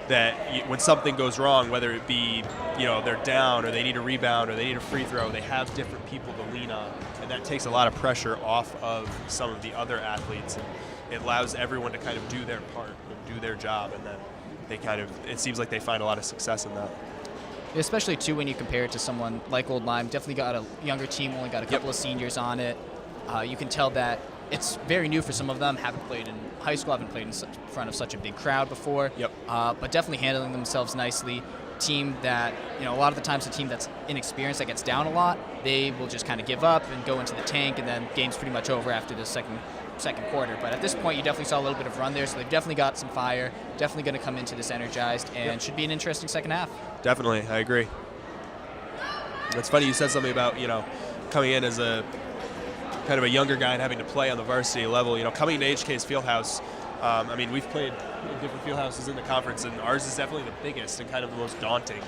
that when something goes wrong, whether it be, they're down or they need a rebound or they need a free throw, they have different people to lean on. And that takes a lot of pressure off of some of the other athletes. And it allows everyone to kind of do their part and do their job. And then it seems like they find a lot of success in that. Especially, too, when you compare it to someone like Old Lyme. Definitely got a younger team, only got a couple of seniors on it. You can tell that it's very new for some of them. Haven't played in high school, haven't played in front of such a big crowd before. Yep. But definitely handling themselves nicely. Team that, a lot of the times a team that's inexperienced, that gets down a lot, they will just kind of give up and go into the tank, and then game's pretty much over after the second quarter. But at this point, you definitely saw a little bit of run there, so they've definitely got some fire, definitely going to come into this energized, and should be an interesting second half. Definitely, I agree. It's funny you said something about, coming in as a kind of a younger guy and having to play on the varsity level. Coming to HK's Fieldhouse, we've played in different field houses in the conference, and ours is definitely the biggest and kind of the most daunting.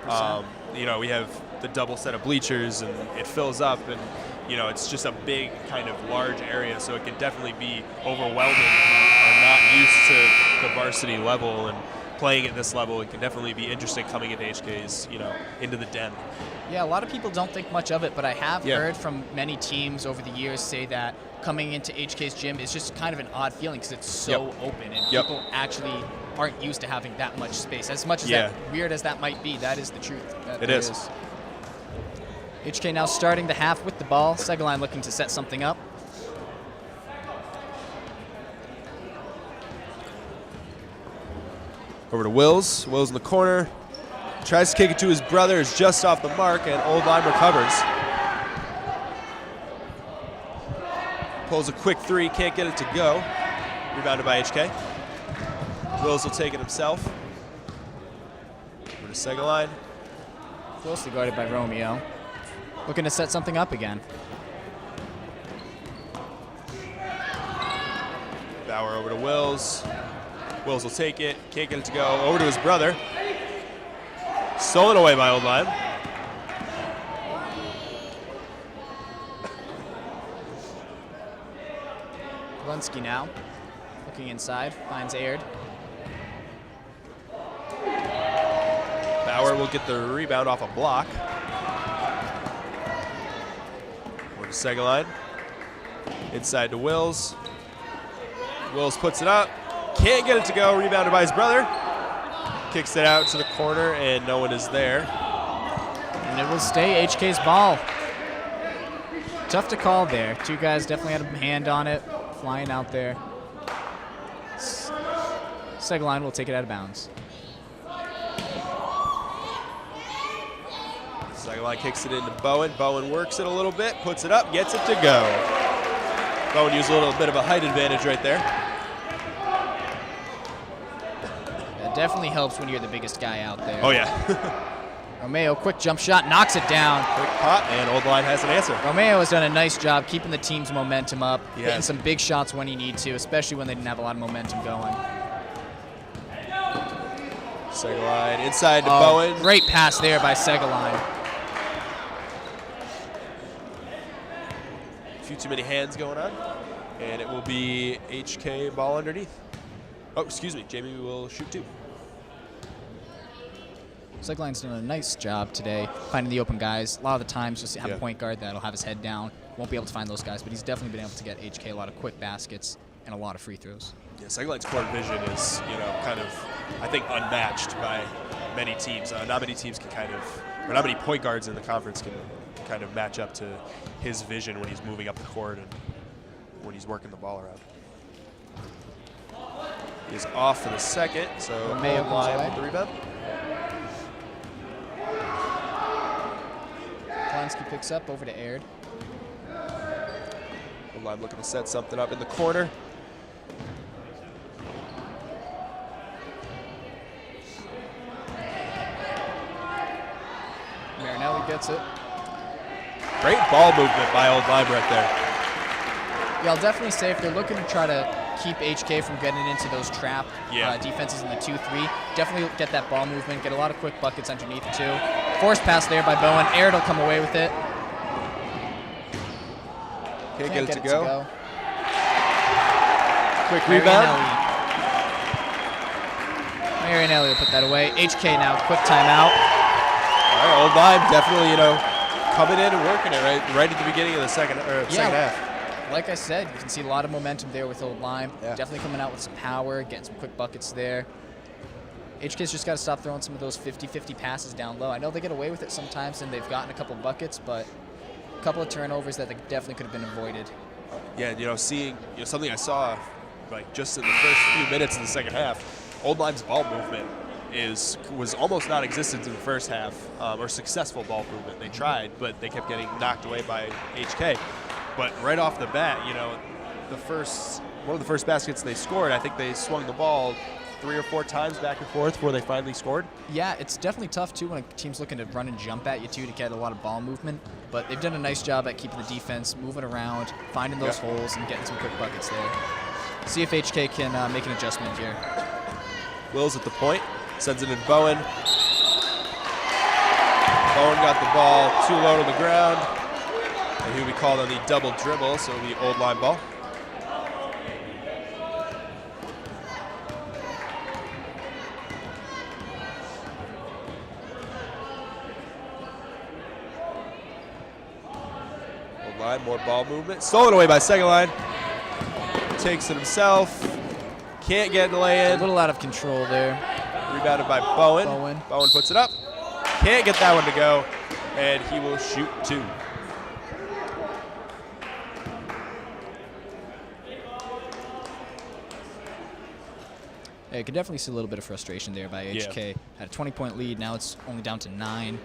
100%. We have the double set of bleachers, and it fills up, and it's just a big kind of large area, so it can definitely be overwhelming and not used to the varsity level and playing at this level. It can definitely be interesting coming into HK's, into the den. Yeah, a lot of people don't think much of it, but I have heard from many teams over the years say that coming into HK's gym is just kind of an odd feeling because it's so open, and people actually aren't used to having that much space. As much as that weird as that might be, that is the truth. It is. HK now starting the half with the ball. Segaline looking to set something up. Over to Wills. Wills in the corner. Tries to kick it to his brother. Is just off the mark, and Old Lyme recovers. Pulls a quick three. Can't get it to go. Rebounded by HK. Wills will take it himself. Over to Segaline. Closely guarded by Romeo. Looking to set something up again. Bauer over to Wills. Wills will take it. Can't get it to go. Over to his brother. Stolen away by Old Lyme. Lunsky now. Looking inside. Finds Aird. Bauer will get the rebound off a block. Over to Segaline. Inside to Wills. Wills puts it up. Can't get it to go. Rebounded by his brother. Kicks it out to the corner, and no one is there. And it will stay HK's ball. Tough to call there. Two guys definitely had a hand on it, flying out there. Segaline will take it out of bounds. Segaline kicks it into Bowen. Bowen works it a little bit, puts it up, gets it to go. Bowen used a little bit of a height advantage right there. Definitely helps when you're the biggest guy out there. Oh, yeah. Romeo, quick jump shot, knocks it down. Quick pop, and Old Lyme has an answer. Romeo has done a nice job keeping the team's momentum up, Yes. hitting some big shots when he needs to, especially when they didn't have a lot of momentum going. Segaline inside to Bowen. Great pass there by Segaline. A few too many hands going on, and it will be HK ball underneath. Oh, excuse me, Jamie will shoot two. Segaline's done a nice job today finding the open guys. A lot of the times just have a point guard that'll have his head down. Won't be able to find those guys, but he's definitely been able to get HK a lot of quick baskets and a lot of free throws. Yeah, Segaline's court vision is, kind of, I think, unmatched by many teams. Not many teams can or not many point guards in the conference can kind of match up to his vision when he's moving up the court and when he's working the ball around. He's off for the second, so Old Lyme with the rebound. Klonsky picks up over to Aird. Old Lyme looking to set something up in the corner. gets it. Great ball movement by Old Lyme right there. Yeah, I'll definitely say if they're looking to try to keep HK from getting into those trap defenses in the 2-3, definitely get that ball movement, get a lot of quick buckets underneath too. Forced pass there by Bowen. Aird will come away with it. Can't get it to go. Quick Marianelli. rebound. Marianelli will put that away. HK now, quick timeout. All right, Old Lyme definitely, coming in and working it right at the beginning of the second half. Like I said, you can see a lot of momentum there with Old Lyme. Yeah. Definitely coming out with some power, getting some quick buckets there. HK's just got to stop throwing some of those 50-50 passes down low. I know they get away with it sometimes, and they've gotten a couple buckets, but a couple of turnovers that definitely could have been avoided. Yeah, seeing something I saw just in the first few minutes of the second half, Old Lyme's ball movement was almost non-existent in the first half, or successful ball movement. They tried, but they kept getting knocked away by HK. But right off the bat, one of the first baskets they scored, I think they swung the ball 3 or 4 times back and forth before they finally scored. Yeah, it's definitely tough too when a team's looking to run and jump at you too to get a lot of ball movement. But they've done a nice job at keeping the defense moving around, finding those holes, and getting some quick buckets there. See if HK can make an adjustment here. Wills at the point, sends it in Bowen. Bowen got the ball too low to the ground. And he'll be called on the double dribble, so it'll be Old Lyme ball. Old Lyme, more ball movement. Stolen away by second line. Takes it himself. Can't get the lay in. A little out of control there. Rebounded by Bowen. Bowen puts it up. Can't get that one to go. And he will shoot 2. Yeah, you can definitely see a little bit of frustration there by HK. Had a 20-point lead, now it's only down to 9.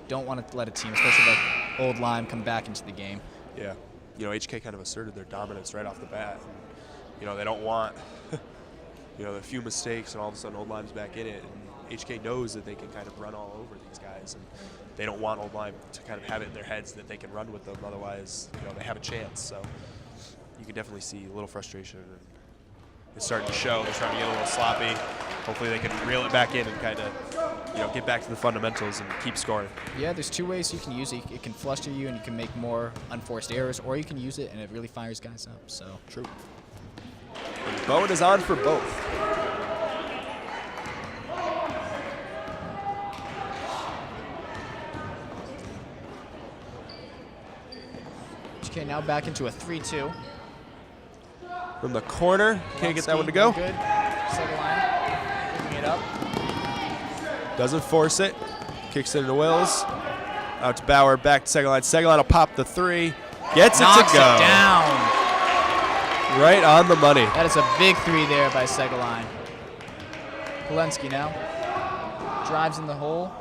Don't want to let a team, especially like Old Lyme, come back into the game. Yeah, HK kind of asserted their dominance right off the bat. And, they don't want, a few mistakes and all of a sudden Old Lyme's back in it. And HK knows that they can kind of run all over these guys. And they don't want Old Lyme to kind of have it in their heads that they can run with them. Otherwise, they have a chance. So you can definitely see a little frustration. And it's starting to show. They're trying to get a little sloppy. Hopefully they can reel it back in and kind of, get back to the fundamentals and keep scoring. Yeah, there's 2 ways you can use it. It can fluster you and you can make more unforced errors, or you can use it and it really fires guys up. So true. And Bowen is on for both. Okay, now back into a 3-2. From the corner, can't get that one to go. Good. Second line, picking it up. Doesn't force it. Kicks it into Wills. Out to Bauer, back to second line. Second line will pop the 3. Gets Knocks it to go. It down. Right on the money. That is a big 3 there by Seguin. Polensky now. Drives in the hole.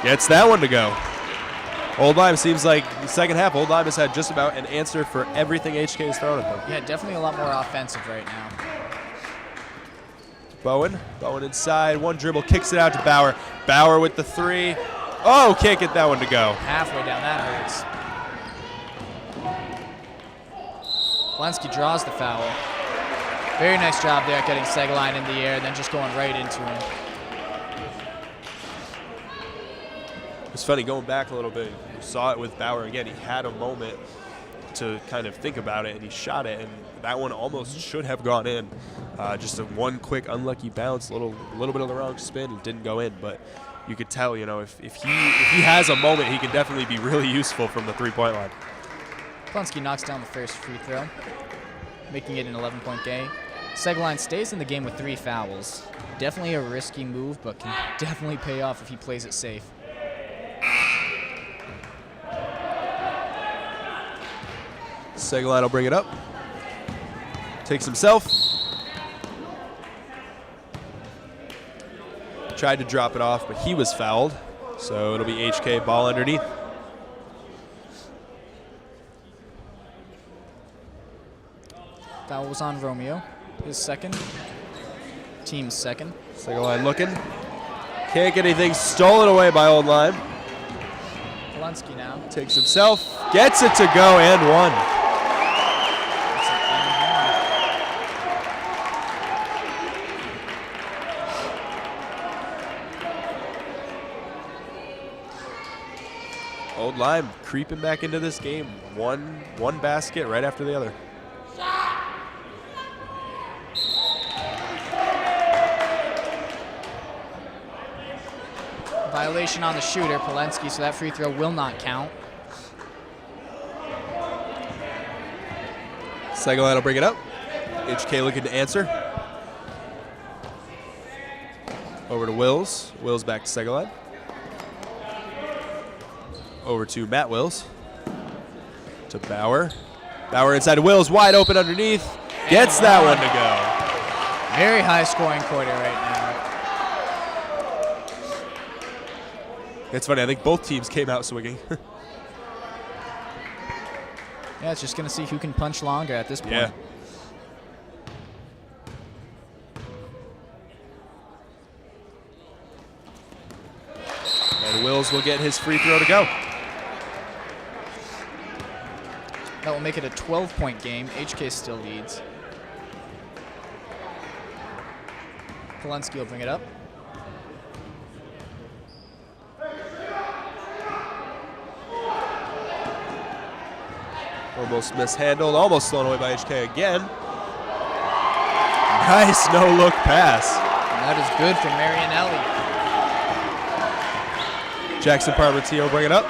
Gets that one to go. Old Lyme seems like the second half, Old Lyme has had just about an answer for everything HK has thrown at them. Yeah, definitely a lot more offensive right now. Bowen inside, one dribble, kicks it out to Bauer. Bauer with the 3. Oh, can't get that one to go. Halfway down, that hurts. Polensky draws the foul. Very nice job there at getting Seguin in the air, then just going right into him. It's funny, going back a little bit, you saw it with Bauer again. He had a moment to kind of think about it, and he shot it, and that one almost should have gone in. Just one quick unlucky bounce, a little bit of the wrong spin, and didn't go in. But you could tell, if he has a moment, he can definitely be really useful from the 3-point line. Polensky knocks down the first free throw, making it an 11-point game. Seguin stays in the game with 3 fouls. Definitely a risky move, but can definitely pay off if he plays it safe. Seguin will bring it up. Takes himself. Tried to drop it off, but he was fouled. So it'll be HK ball underneath. Foul was on Romeo. His second. Team's second. Seguin looking. Can't get anything. Stolen away by Old Lyme. Polensky now. Takes himself, gets it to go, and one. Old Lyme creeping back into this game. One basket right after the other. Violation on the shooter, Polensky, so that free throw will not count. Segaline will bring it up. HK looking to answer. Over to Wills. Wills back to Segaline. Over to Matt Wills. To Bauer. Bauer inside to Wills, wide open underneath. Gets that one to go. Very high scoring quarter right now. It's funny, I think both teams came out swinging. Yeah, it's just going to see who can punch longer at this point. Yeah. And Wills will get his free throw to go. That will make it a 12-point game. HK still leads. Polensky will bring it up. Almost mishandled, almost thrown away by HK again. Nice no-look pass. And that is good for Marianelli. Jackson Parmentier will bring it up.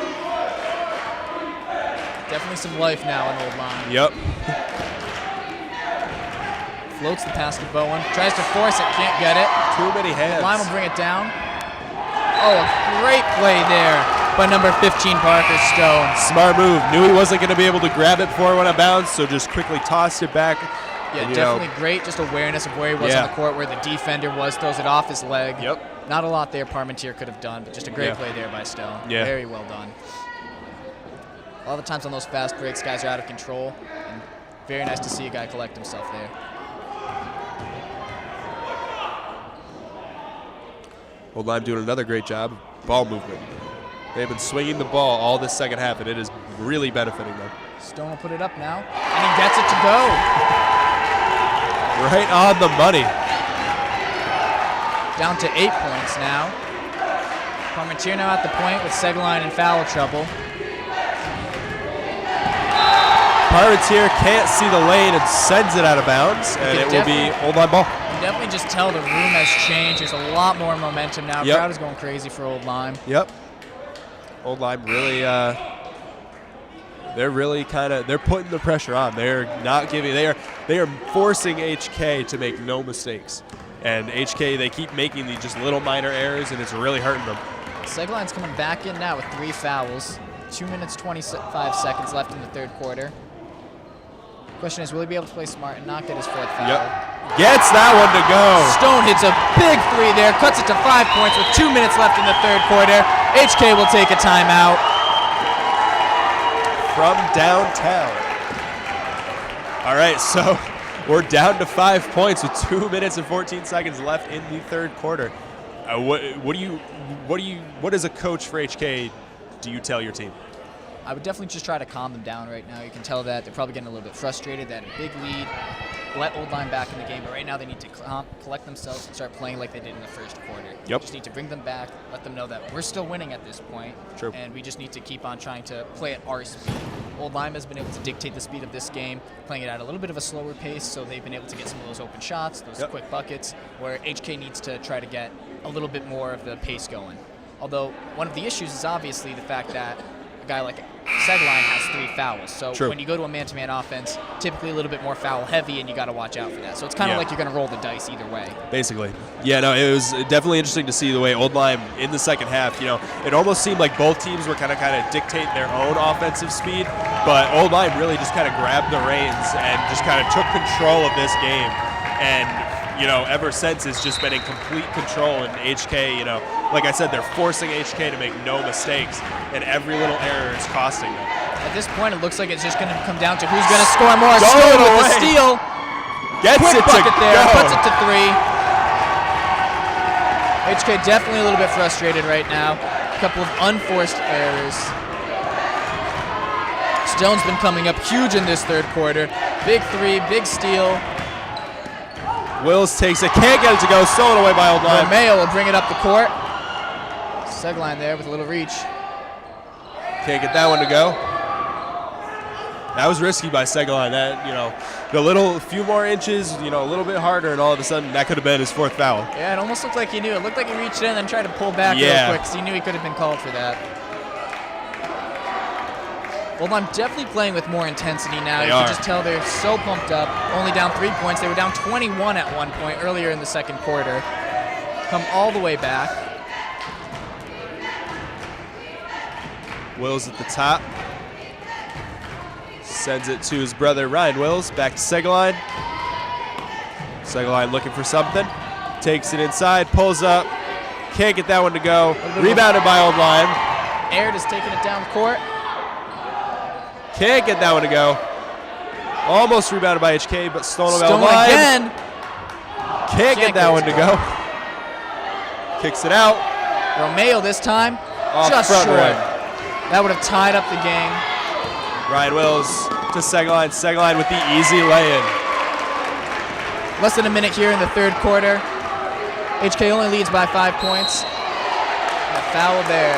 Definitely some life now in Old Lyme. Yep. Floats the pass to Bowen. Tries to force it, can't get it. Too many hands. Lyme will bring it down. Oh, a great play there by number 15, Parker Stone. Smart move. Knew he wasn't going to be able to grab it before it went out of bounds, so just quickly tossed it back. Yeah, and, definitely great. Just awareness of where he was on the court, where the defender was, throws it off his leg. Yep. Not a lot there Parmentier could have done, but just a great Yeah. play there by Stone. Yeah. Very well done. A lot of times on those fast breaks, guys are out of control. And very nice to see a guy collect himself there. Old Lyme doing another great job of ball movement. They've been swinging the ball all this second half, and it is really benefiting them. Stone will put it up now, and he gets it to go. Right on the money. Down to 8 points now. Parmentier now at the point with Segaline in foul trouble. Parmentier can't see the lane and sends it out of bounds, and it will be Old Lyme ball. You can definitely just tell the room has changed. There's a lot more momentum now. Yep. Crowd is going crazy for Old Lyme. Yep. Old Lyme really, they're really they're putting the pressure on. They're not giving, they are forcing HK to make no mistakes. And HK, they keep making these just little minor errors, and it's really hurting them. Segaline's coming back in now with 3 fouls. 2 minutes, 25 seconds left in the third quarter. Question is, will he be able to play smart and not get his 4th foul? Yep. Gets that one to go. Stone hits a big 3 there, cuts it to 5 points with 2 minutes left in the third quarter. HK will take a timeout. From downtown. All right, so we're down to 5 points with 2 minutes and 14 seconds left in the third quarter. What as a coach for HK do you tell your team? I would definitely just try to calm them down right now. You can tell that they're probably getting a little bit frustrated. They had a big lead, let Old Lyme back in the game, but right now they need to collect themselves and start playing like they did in the first quarter. Yep. Just need to bring them back, let them know that we're still winning at this point. True. And we just need to keep on trying to play at our speed. Old Lyme has been able to dictate the speed of this game, playing it at a little bit of a slower pace, so they've been able to get some of those open shots, those quick buckets, where HK needs to try to get a little bit more of the pace going. Although one of the issues is obviously the fact that a guy like Segaline has 3 fouls. So when you go to a man-to-man offense, typically a little bit more foul heavy, and you got to watch out for that. So it's kind of like you're going to roll the dice either way. Basically. Yeah, no, it was definitely interesting to see the way Old Lyme in the second half, it almost seemed like both teams were kind of dictating their own offensive speed, but Old Lyme really just kind of grabbed the reins and just kind of took control of this game. And ever since it's just been in complete control, and HK, like I said, they're forcing HK to make no mistakes, and every little error is costing them. At this point, it looks like it's just going to come down to who's going to score more. Stone with the steal. Gets Quick it bucket to there, go. puts it to 3. HK definitely a little bit frustrated right now. A couple of unforced errors. Stone's been coming up huge in this third quarter. Big three, big steal. Wills takes it, can't get it to go, stolen away by Old Lyme. Romeo will bring it up the court. Segline there with a little reach. Can't get that one to go. That was risky by Segline. That, a few more inches, a little bit harder, and all of a sudden that could have been his fourth foul. Yeah, it almost looked like he knew. It looked like he reached in and then tried to pull back real quick because he knew he could have been called for that. Well, I'm definitely playing with more intensity now. You can just tell they're so pumped up. Only down 3 points. They were down 21 at one point earlier in the second quarter. Come all the way back. Wills at the top. Sends it to his brother Ryan Wills. Back to Segline. Segline looking for something. Takes it inside, pulls up. Can't get that one to go. Rebounded by Old Lyme. Aird is taking it down court. Can't get that one to go. Almost rebounded by HK, but stolen by Old Lyme. Again. Can't get that one to go. Kicks it out. Romeo this time. Off just front short. rim. That would have tied up the game. Ryan Wills to Segline. Segline with the easy lay-in. Less than a minute here in the third quarter. HK only leads by 5 points. A foul there.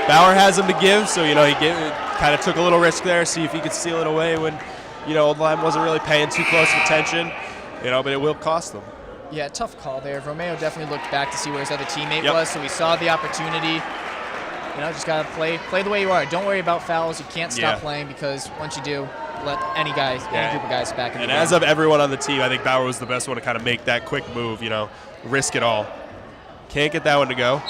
Bauer has him to give, so he kind of took a little risk there, see if he could steal it away when Old Lyme wasn't really paying too close of attention. But it will cost them. Yeah, tough call there. Romeo definitely looked back to see where his other teammate was, so he saw the opportunity. Just gotta play the way you are. Don't worry about fouls. You can't stop playing because once you do, let any group of guys back in the game. And as of everyone on the team, I think Bauer was the best one to kind of make that quick move, risk it all. Can't get that one to go.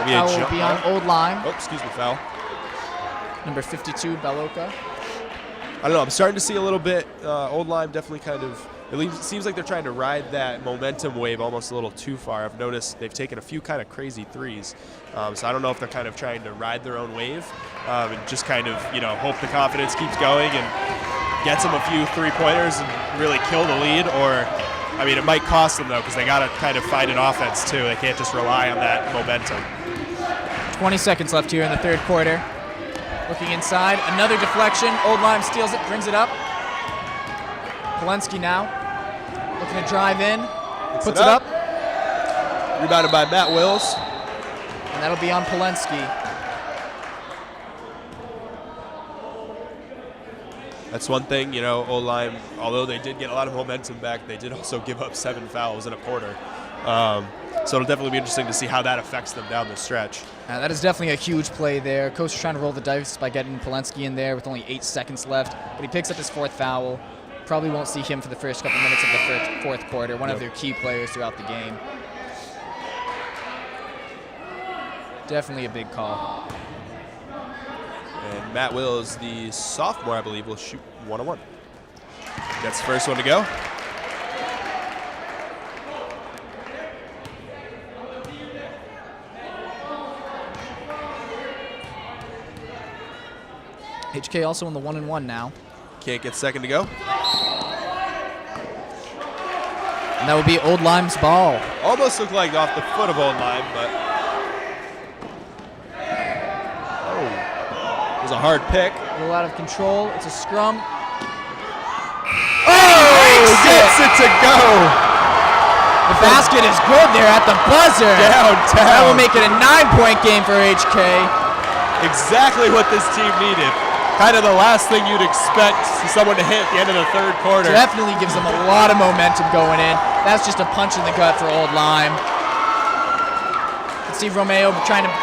Foul will be on Old Lyme. Oh, excuse me, foul. Number 52, Beloka. I don't know. I'm starting to see a little bit. Old Lyme definitely kind of. It seems like they're trying to ride that momentum wave almost a little too far. I've noticed they've taken a few kind of crazy threes. So I don't know if they're kind of trying to ride their own wave and just kind of, hope the confidence keeps going and gets them a few three-pointers and really kill the lead. Or, it might cost them, though, because they got to kind of find an offense, too. They can't just rely on that momentum. 20 seconds left here in the third quarter. Looking inside. Another deflection. Old Lyme steals it, brings it up. Polensky now. Looking to drive in. Puts it up. Rebounded by Matt Wills. And that'll be on Polensky. That's one thing, Old Lyme, although they did get a lot of momentum back, they did also give up 7 fouls in a quarter. So it'll definitely be interesting to see how that affects them down the stretch. That is definitely a huge play there. Coach is trying to roll the dice by getting Polensky in there with only 8 seconds left, but he picks up his 4th foul. Probably won't see him for the first couple minutes of the fourth quarter, one of their key players throughout the game. Definitely a big call. And Matt Wills, the sophomore, I believe, will shoot 1-on-1. That's the first one to go. HK also in the 1-and-1 now. Can't get second to go. And that would be Old Lyme's ball. Almost looked like off the foot of Old Lyme, but it was a hard pick. A little out of control. It's a scrum. Gets it to go. The basket is good there at the buzzer. Downtown. That will make it a 9-point game for HK. Exactly what this team needed. Kind of the last thing you'd expect someone to hit at the end of the third quarter. Definitely gives them a lot of momentum going in. That's just a punch in the gut for Old Lyme. You can see Romeo trying to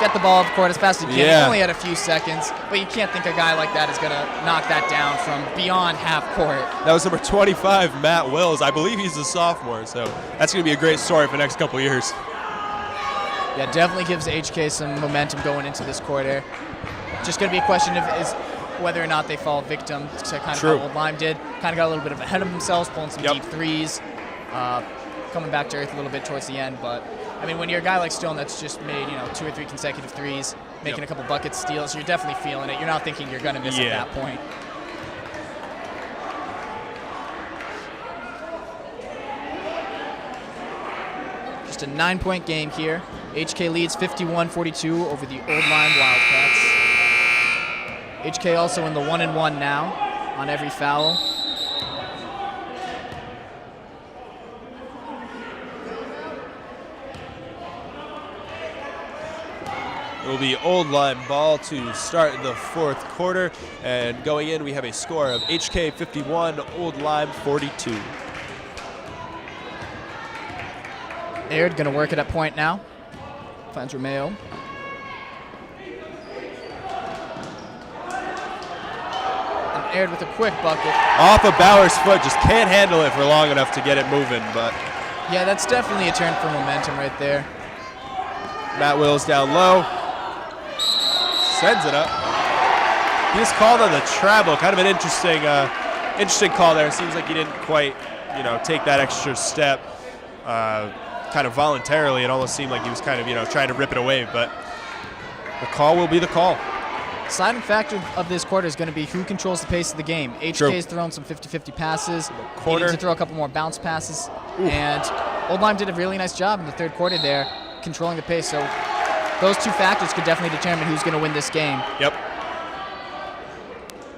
get the ball up the court as fast as he can. He only had a few seconds, but you can't think a guy like that is going to knock that down from beyond half court. That was number 25, Matt Wills. I believe he's a sophomore, so that's going to be a great story for the next couple years. Yeah, definitely gives HK some momentum going into this quarter. Just going to be a question of whether or not they fall victim to kind of how Old Lyme did. Kind of got a little bit of ahead of themselves, pulling some deep threes, coming back to earth a little bit towards the end. But I mean, when you're a guy like Stone that's just made 2 or 3 consecutive threes, making a couple buckets, steals, you're definitely feeling it. You're not thinking you're going to miss at that point. Just a 9-point game here. HK leads 51-42 over the Old Lyme Wildcats. HK also in the 1-1 now on every foul. It will be Old Lyme ball to start the fourth quarter. And going in, we have a score of HK 51, Old Lyme 42. Aird going to work it at point now. Finds Romeo. And Aird with a quick bucket. Off of Bauer's foot, just can't handle it for long enough to get it moving. But Yeah, that's definitely a turn for momentum right there. Matt Wills down low. Sends it up. He's called on the travel. Kind of an interesting call there. It seems like he didn't quite, take that extra step. Kind of voluntarily. It almost seemed like he was kind of, trying to rip it away. But the call will be the call. Deciding factor of this quarter is going to be who controls the pace of the game. HK's thrown some 50-50 passes. Needing to throw a couple more bounce passes. Ooh. And Old Lyme did a really nice job in the third quarter there, controlling the pace. So those two factors could definitely determine who's going to win this game. Yep.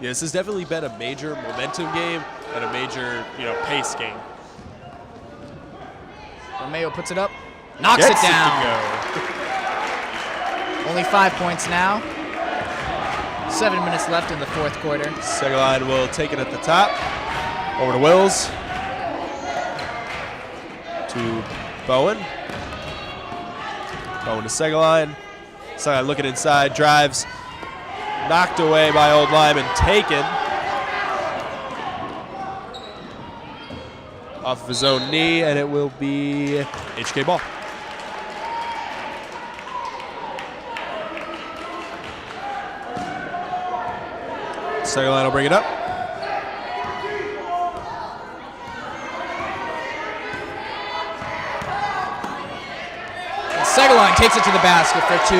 Yeah, this has definitely been a major momentum game and a major, pace game. Romeo puts it up, knocks it down. Only 5 points now. 7 minutes left in the fourth quarter. Segelein will take it at the top. Over to Wills. To Bowen. Bowen to Segelein. Segelein looking inside, drives. Knocked away by Old Lyme and taken. Off of his own knee, and it will be HK ball. Segelein will bring it up. And Segelein takes it to the basket for 2.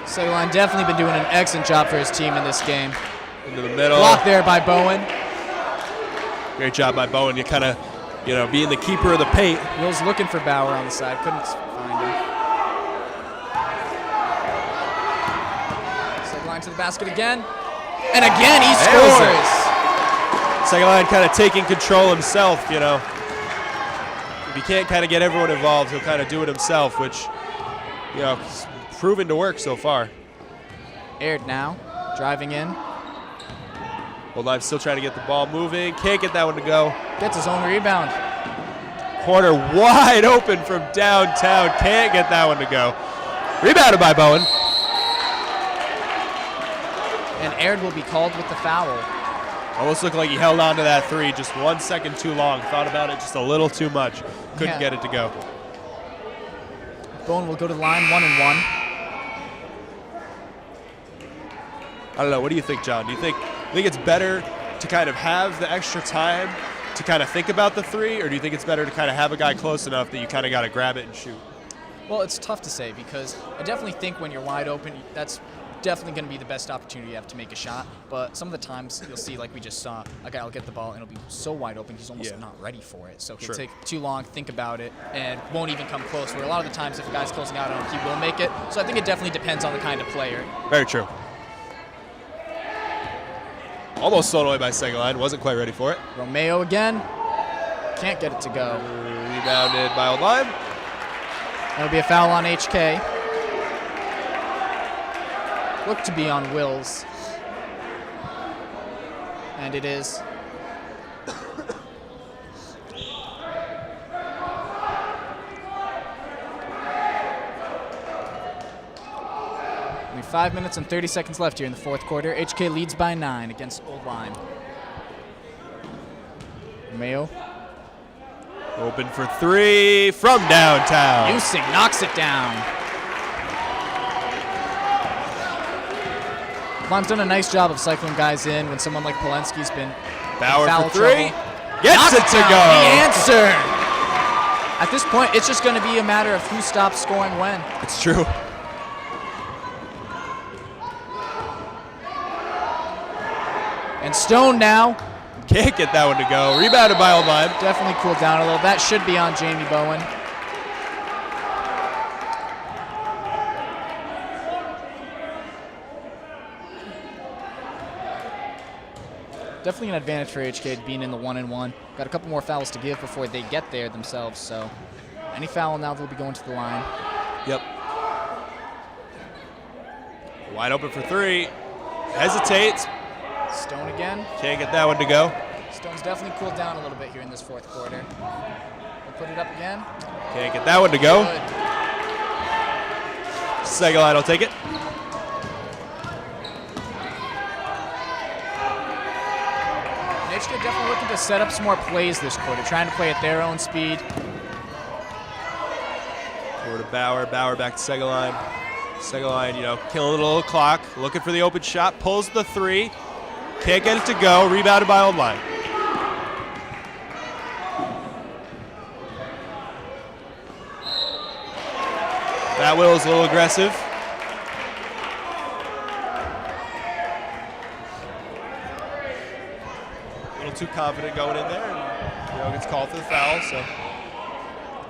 Segelein definitely been doing an excellent job for his team in this game. Into the middle. Blocked there by Bowen. Great job by Bowen. You kind of, being the keeper of the paint. Will's looking for Bauer on the side. Couldn't find him. Segelein to the basket again. And again, he scores. Segelein kind of taking control himself, If he can't kind of get everyone involved, he'll kind of do it himself, which, is proven to work so far. Aird now, driving in. Old Lyme still trying to get the ball moving. Can't get that one to go. Gets his own rebound. Corner wide open from downtown. Can't get that one to go. Rebounded by Bowen. And Aird will be called with the foul. Almost looked like he held on to that three just 1 second too long. Thought about it just a little too much. Couldn't get it to go. Bowen will go to the line 1-1. I don't know. What do you think, John? Do you think it's better to kind of have the extra time to kind of think about the three, or do you think it's better to kind of have a guy close enough that you kind of got to grab it and shoot? Well, it's tough to say because I definitely think when you're wide open, that's definitely going to be the best opportunity you have to make a shot. But some of the times you'll see, like we just saw, a guy will get the ball and it'll be so wide open he's almost not ready for it. So he'll take too long, think about it, and won't even come close. Where a lot of the times if a guy's closing out on him, he will make it. So I think it definitely depends on the kind of player. Very true. Almost thrown away by Segelein. Wasn't quite ready for it. Romeo again. Can't get it to go. Rebounded by Old Lyme. That'll be a foul on HK. Looked to be on Wills. And it is. Only 5 minutes and 30 seconds left here in the fourth quarter. HK leads by 9 against Old Lyme. Romeo. Open for three from downtown. Using knocks it down. Lyme's done a nice job of cycling guys in when someone like Polensky's been Bauer foul for three. trouble. Gets it to go. The answer. At this point, it's just going to be a matter of who stops scoring when. It's true. And Stone now Can't get that one to go. Rebounded by Old Lyme. Definitely cooled down a little. That should be on Jamie Bowen. Definitely an advantage for HK being in the 1-and-1. Got a couple more fouls to give before they get there themselves, so any foul now they'll be going to the line. Yep. Wide open for three. Hesitates. Stone again. Can't get that one to go. Stone's definitely cooled down a little bit here in this fourth quarter. We'll put it up again. Can't get that one to go. Good. Second line will take it. And HK definitely looking to set up some more plays this quarter, trying to play at their own speed. Over to Bauer. Bauer back to second line. Second line, killing a little clock. Looking for the open shot. Pulls the three. Can't get it to go. Rebounded by Old Lyme. That Will's a little aggressive. A little too confident going in there, and gets called for the foul. So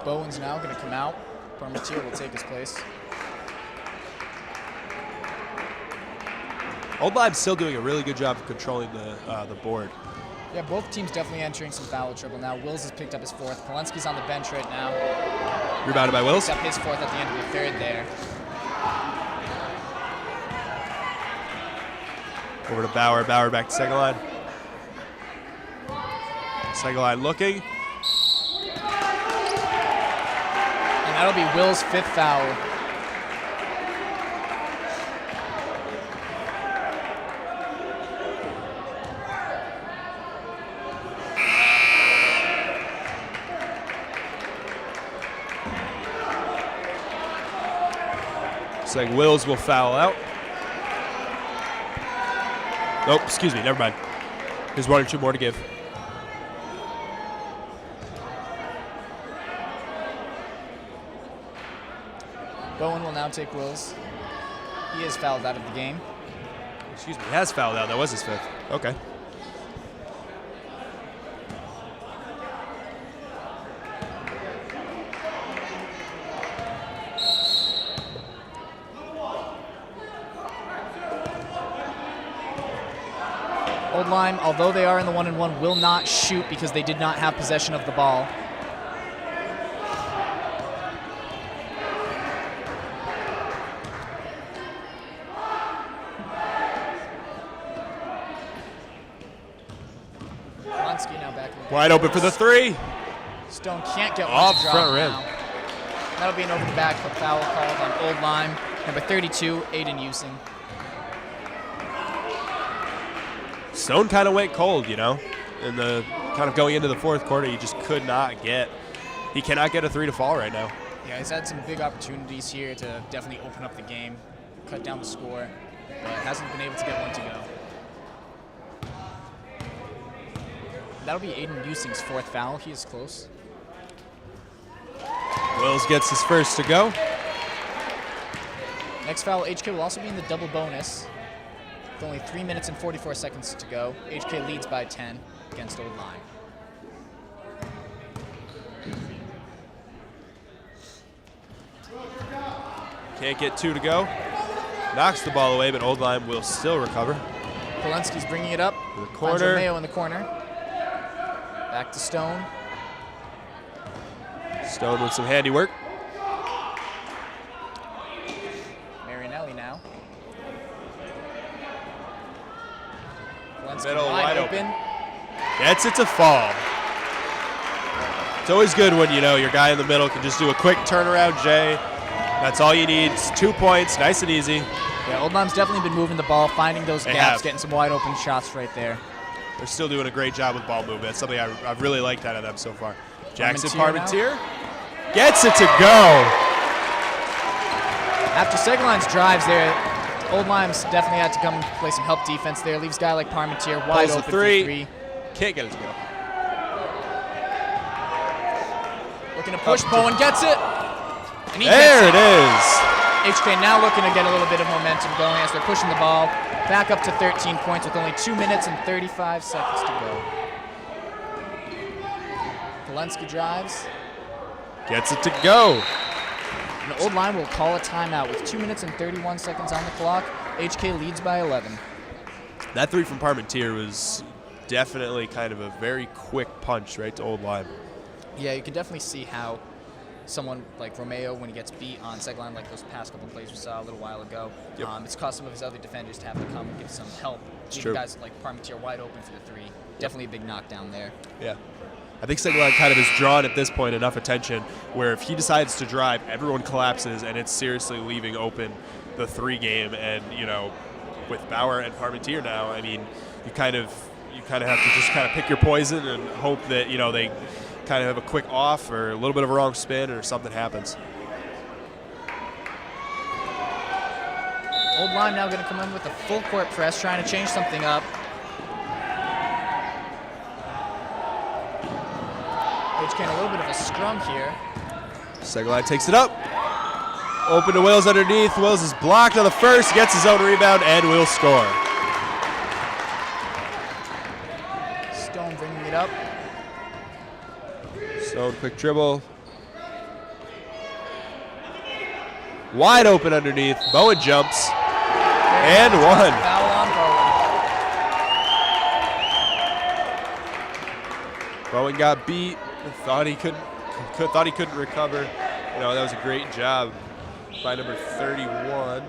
Bowen's now going to come out. Parmentier will take his place. Old Lyme's still doing a really good job of controlling the board. Yeah, both teams definitely entering some foul trouble now. Wills has picked up his fourth. Polensky's on the bench right now. Rebounded by Wills. Picked up his fourth at the end of the third there. Over to Bauer. Bauer back to second line. Second line looking. And that'll be Will's fifth foul. Looks like Wills will foul out. Nope, excuse me, never mind. There's one or two more to give. Bowen will now take Wills. He is fouled out of the game. Excuse me, he has fouled out. That was his fifth. Okay. Old Lyme, although they are in the 1-and-1, will not shoot because they did not have possession of the ball. Polensky now back in the Wide open for the three. Stone can't get one Off to drop front rim. now. That'll be an over-the-back foul called on Old Lyme. Number 32, Aiden Using. Stone kind of went cold, in the kind of going into the fourth quarter. He just could not get. He cannot get a three to fall right now. Yeah, he's had some big opportunities here to definitely open up the game, cut down the score, but hasn't been able to get one to go. That'll be Aiden Using's fourth foul. He is close. Wills gets his first to go. Next foul, HK will also be in the double bonus. With only 3 minutes and 44 seconds to go. HK leads by 10 against Old Lyme. Can't get two to go. Knocks the ball away, but Old Lyme will still recover. Polensky's bringing it up. To the Finds corner. Romeo in the corner. Back to Stone. Stone with some handiwork. Marinelli now. Polensky Middle, wide open. Gets it to fall. It's always good when, your guy in the middle can just do a quick turnaround, Jay. That's all you need. It's 2 points, nice and easy. Yeah, Old Lyme's definitely been moving the ball, finding those They gaps, have. getting some wide open shots right there. They're still doing a great job with ball movement. That's something I've really liked out of them so far. Jackson Parmentier Parmentier gets it to go. After second line's drives there, Old Lyme's definitely had to come and play some help defense there. Leaves a guy like Parmentier wide Pulls the open three. for three. Can't get it to go. Looking to push, Bowen gets it. And he There hits it is. HK now looking to get a little bit of momentum going as they're pushing the ball back up to 13 points with only 2 minutes and 35 seconds to go. Polensky drives. Gets it to go. And Old Lyme will call a timeout with 2 minutes and 31 seconds on the clock. HK leads by 11. That three from Parmentier was definitely kind of a very quick punch right to Old Lyme. Yeah, you can definitely see how someone like Romeo, when he gets beat on second line, like those past couple plays we saw a little while ago, it's caused some of his other defenders to have to come and give some help. Even guys like Parmentier wide open for the three. Definitely a big knockdown there. Yeah. I think second line kind of has drawn at this point enough attention where if he decides to drive, everyone collapses and it's seriously leaving open the 3 game. And, you know, with Bauer and Parmentier now, I mean, you kind of have to just kind of pick your poison and hope that, you know, they kind of have a quick off or a little bit of a wrong spin or something happens. Old Lyme now going to come in with a full court press, trying to change something up. HK in a little bit of a scrum here. Second line takes it up. Open to Wills underneath. Wills is blocked on the first, gets his own rebound, and will score. Stone bringing it up. Stone, quick dribble. Wide open underneath. Bowen jumps. And one. Foul on Bowen. Bowen got beat. Thought he couldn't recover. You know, that was a great job by number 31.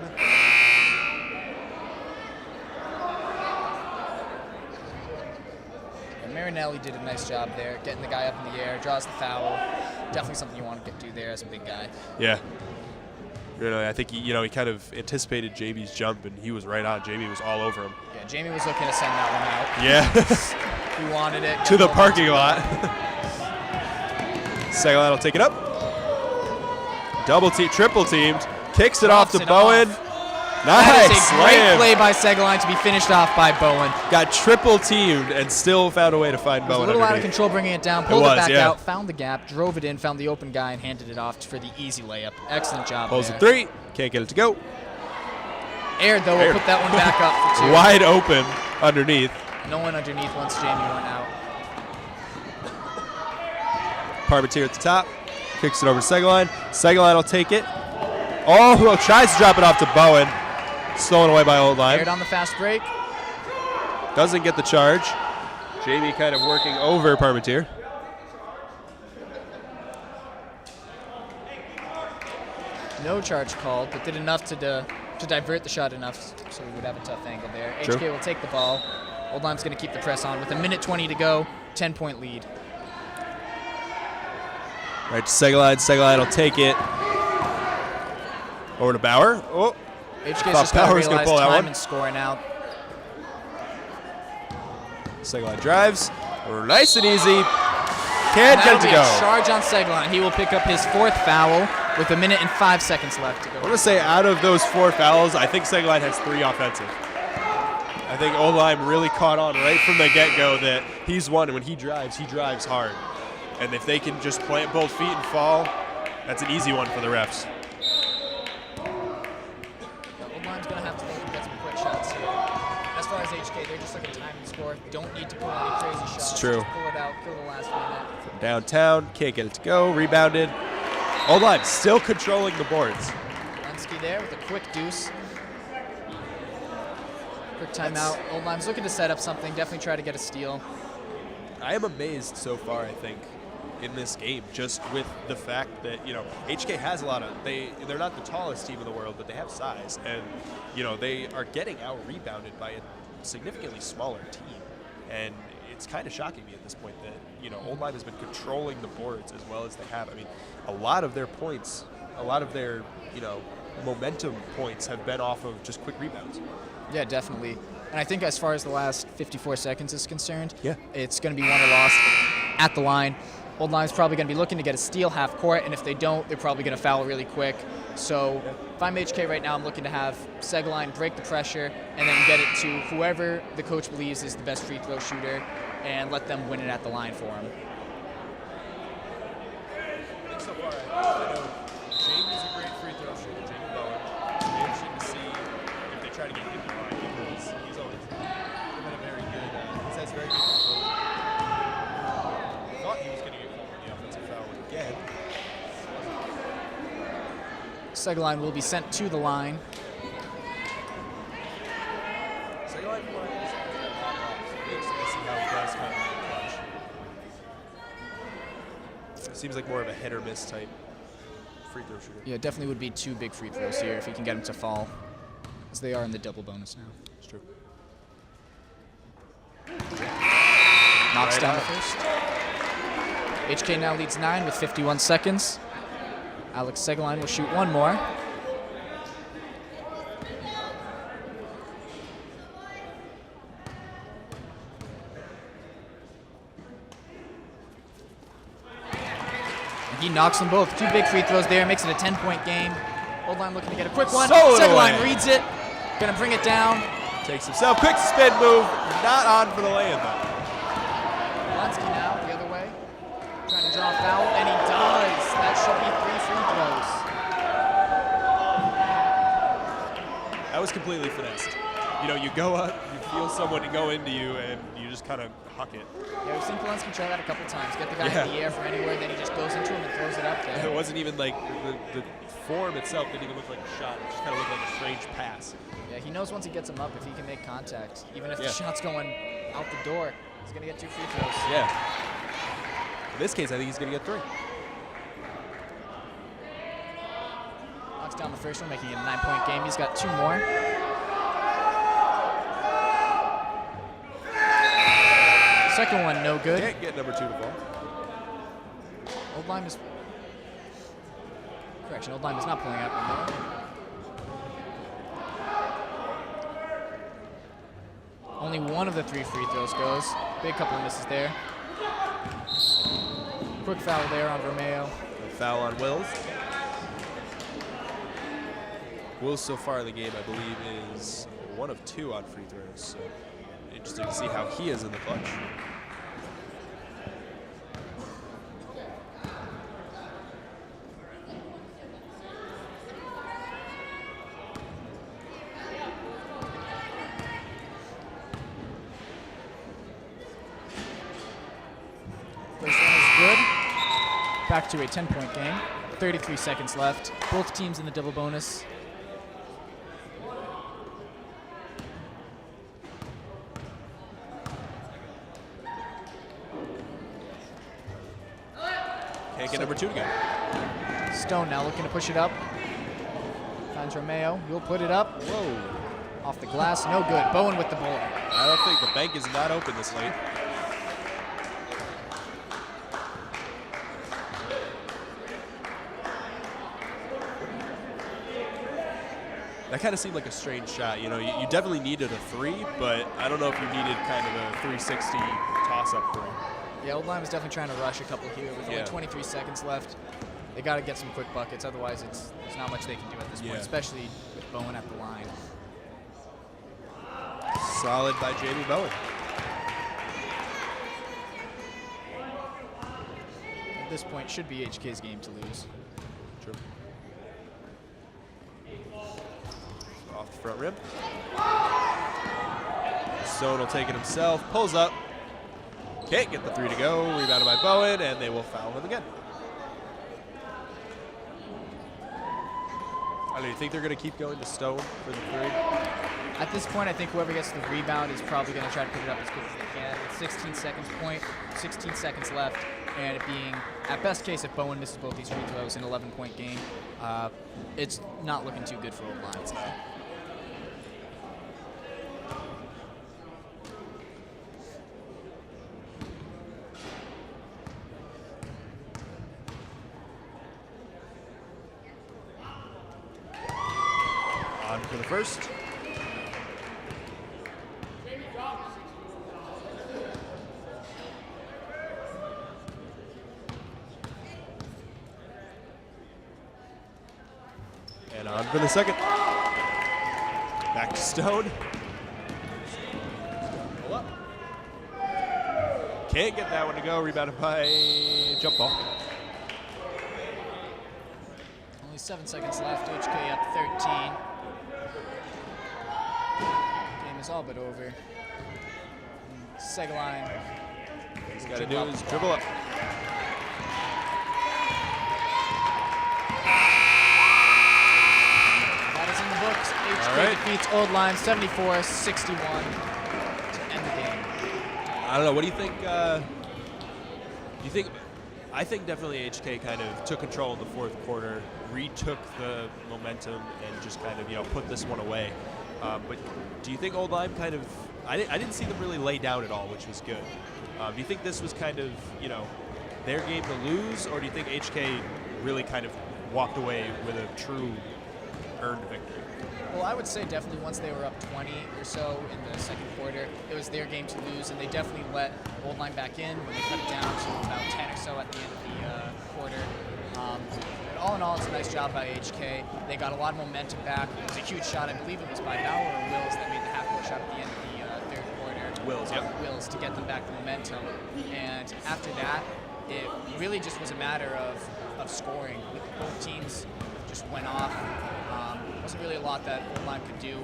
And Marinelli did a nice job there, getting the guy up in the air, draws the foul. Definitely something you want to do there as a big guy. Yeah. Really, I think he kind of anticipated JB's jump, and he was right on. JB was all over him. Yeah, Jamie was looking to send that one out. Yeah. He wanted it. To the parking lot. Second line will take it up. Double team, triple teamed. Kicks it off to Bowen. Nice. That is a great slam. play by Seguin to be finished off by Bowen. Got triple teamed and still found a way to find Bowen. A little out of underneath. control bringing it down, pulled it back yeah. out, found the gap, drove it in, found the open guy, and handed it off for the easy layup. Excellent job Pulls there. a 3. Can't get it to go. Aired, though. We'll put that one back up for 2. Wide open underneath. No one underneath once Jamie went out. Parmentier at the top. Kicks it over to Seguin. Seguin will take it. Oh, well, tries to drop it off to Bowen. Stolen away by Old Lyme. Aired on the fast break. Doesn't get the charge. Jamie kind of working over Parmentier. No charge called, but did enough to divert the shot enough so we would have a tough angle there. True. HK will take the ball. Old Lyme's going to keep the press on with 1:20 to go. 10-point lead. Right to Seguin. Seguin will take it. Over to Bauer. Oh, HK's thought just got to Bauer's gonna realize pull that time one. and score now. Seguin drives. Nice and easy. Can't get it to That'll be go. a charge on Seguin. He will pick up his 4th foul with 1:05 seconds left to I go. want to say out of those 4 fouls, I think Seguin has 3 offensive. I think Old Lyme really caught on right from the get-go that he's one, and when he drives hard. And if they can just plant both feet and fall, that's an easy one for the refs. Old Lyme's going to have to look and get some quick shots here. As far as HK, they're just looking to time and score. Don't need to pull any crazy shots. It's true. Just pull it out, kill the last minute. From downtown, can't get it to go, rebounded. Old Lyme still controlling the boards. Lensky there with a quick deuce. Quick timeout. Old Lyme's looking to set up something. Definitely try to get a steal. I am amazed so far, I think, in this game, just with the fact that, you know, HK has a lot of, they're not the tallest team in the world, but they have size, and, you know, they are getting out-rebounded by a significantly smaller team, and it's kind of shocking me at this point that, you know, Old Lyme has been controlling the boards as well as they have. I mean, a lot of their points, a lot of their, you know, momentum points have been off of just quick rebounds. Yeah, definitely. And I think as far as the last 54 seconds is concerned, Yeah. it's going to be won or lost at the line. Old Lyme's probably going to be looking to get a steal half court, and if they don't, they're probably going to foul really quick. So if I'm HK right now, I'm looking to have Seguin break the pressure and then get it to whoever the coach believes is the best free throw shooter and let them win it at the line for him. I think so far, I know Jamie's a great free throw shooter, Jamie Bowen. be interesting to see if they try to get him to line because he's always been a very good, he has very good control. I thought he was going to get called on the offensive foul again. Segline will be sent to the line. Segline is interesting to see how he does kind of in the clutch. It seems like more of a hit or miss type free throw shooter. Yeah, definitely would be 2 big free throws here if he can get him to fall, as they are in the double bonus now. It's true. Knocks Right down on. the first. HK now leads 9 with 51 seconds. Alex Segline will shoot 1 more. And he knocks them both. 2 big free throws there, makes it a 10-point game. Old Line looking to get a quick one. Stole it Segline away. reads it, gonna bring it down. Takes himself, quick spin move, not on for the lay-in though. Lansky now the other way, trying to draw a foul, and he does. That should be 3 free throws. That was completely finessed. You know, you go up, you feel someone go into you, and you just kind of huck it. Yeah, we've seen Polanski try that a couple times. Get the guy Yeah. in the air from anywhere, then he just goes into him and throws it up It there. wasn't even like the form itself didn't even look like a shot. It just kind of looked like a strange pass. Yeah, he knows once he gets him up, if he can make contact, even if Yeah. the shot's going out the door, he's going to get 2 free throws. Yeah. In this case, I think he's going to get 3. Knocks down the first one, making it a 9-point game. He's got 2 more. Second one, no good. Can't get number 2 to fall. Old Lyme is... Correction, Old Lyme is not pulling out one more. Only 1 of the 3 free throws goes. Big couple of misses there. Quick foul there on Romeo. A foul on Wills. Wills so far in the game, I believe, is 1 of 2 on free throws. So interesting to see how he is in the clutch. First one is good. Back to a 10-point game. 33 seconds left. Both teams in the double bonus. Can't get number 2 to go. Stone now looking to push it up. Finds Romeo. He'll put it up. Whoa. Off the glass. No good. Bowen with the bullet. I don't think the bank is not open this late. That kind of seemed like a strange shot. You know, you definitely needed a 3, but I don't know if you needed kind of a 360 toss-up 3. Yeah, Old Lyme is definitely trying to rush a couple here with only Yeah. 23 seconds left. They got to get some quick buckets, otherwise there's not much they can do at this Yeah. point, especially with Bowen at the line. Solid by Jamie Bowen. At this point, should be HK's game to lose. True. Off the front rim. Stone will take it himself. Pulls up. Can't get the 3 to go. Rebounded by Bowen, and they will foul him again. I don't think they're going to keep going to Stone for the 3. At this point, I think whoever gets the rebound is probably going to try to pick it up as quick as they can. It's 16 seconds left, and it being, at best case, if Bowen misses both these free throws, an 11-point game, it's not looking too good for Old Lions. On for the first. And on for the second. Back to Stone. Pull up. Can't get that one to go. Rebounded by jump ball. Only 7 seconds left. HK up 13. is all but over. Segline. He's got to do is dribble up. That is in the books. HK defeats Old Lyme 74-61 to end the game. I don't know. What do you think? I think definitely HK kind of took control in the fourth quarter, retook the momentum, and just kind of put this one away. But do you think Old Lyme kind of? I didn't see them really lay down at all, which was good. Do you think this was kind of their game to lose, or do you think HK really kind of walked away with a true earned victory? Well, I would say definitely once they were up 20 or so in the second quarter, it was their game to lose, and they definitely let Old Lyme back in when they cut it down to about 10 or so at the end of the quarter. But all in all, it's a nice job by HK. They got a lot of momentum back. It was a huge shot. I believe it was by Bauer or Wills that made the half-court shot at the end of the third quarter. Wills, yep. Wills to get them back the momentum. And after that, it really just was a matter of scoring. Both teams just went off. Wasn't really a lot that Old Lyme could do.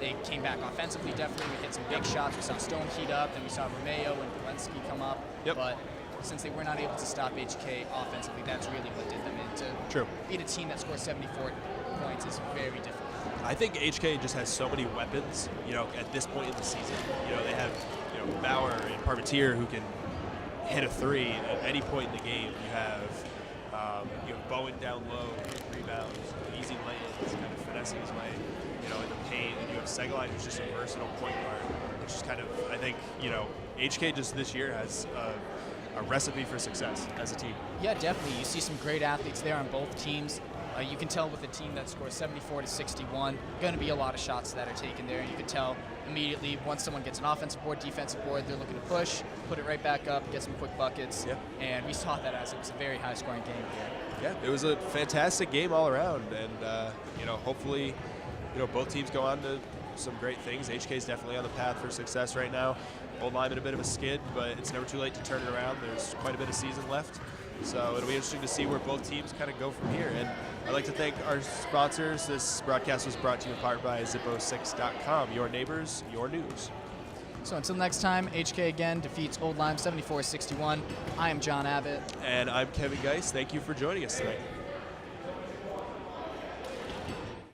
They came back offensively, definitely. We hit some big shots. We saw Stone heat up, then we saw Romeo and Walensky come up. Yep. But since they were not able to stop HK offensively, that's really what did them in. To beat a team that scores 74 points is very difficult. I think HK just has so many weapons, at this point in the season. They have, Bauer and Parmentier who can hit a three at any point in the game. You have, Bowen down low, rebounds, easy lay-ins, kind of finessing his way, in the paint. And you have Segline, who's just a versatile point guard, which is kind of, I think, HK just this year has a recipe for success as a team. Yeah, definitely. You see some great athletes there on both teams. You can tell with a team that scores 74-61, going to be a lot of shots that are taken there. And you can tell immediately once someone gets an offensive board, defensive board, they're looking to push, put it right back up, get some quick buckets. Yeah. And we saw that as it was a very high-scoring game here. Yeah, it was a fantastic game all around, and hopefully, both teams go on to some great things. HK is definitely on the path for success right now. Old Lyme in a bit of a skid, but it's never too late to turn it around. There's quite a bit of season left, so it'll be interesting to see where both teams kind of go from here. And I'd like to thank our sponsors. This broadcast was brought to you in part by Zippo6.com. Your neighbors, your news. So until next time, HK again defeats Old Lyme 74-61. I am John Abbott. And I'm Kevin Geis. Thank you for joining us tonight.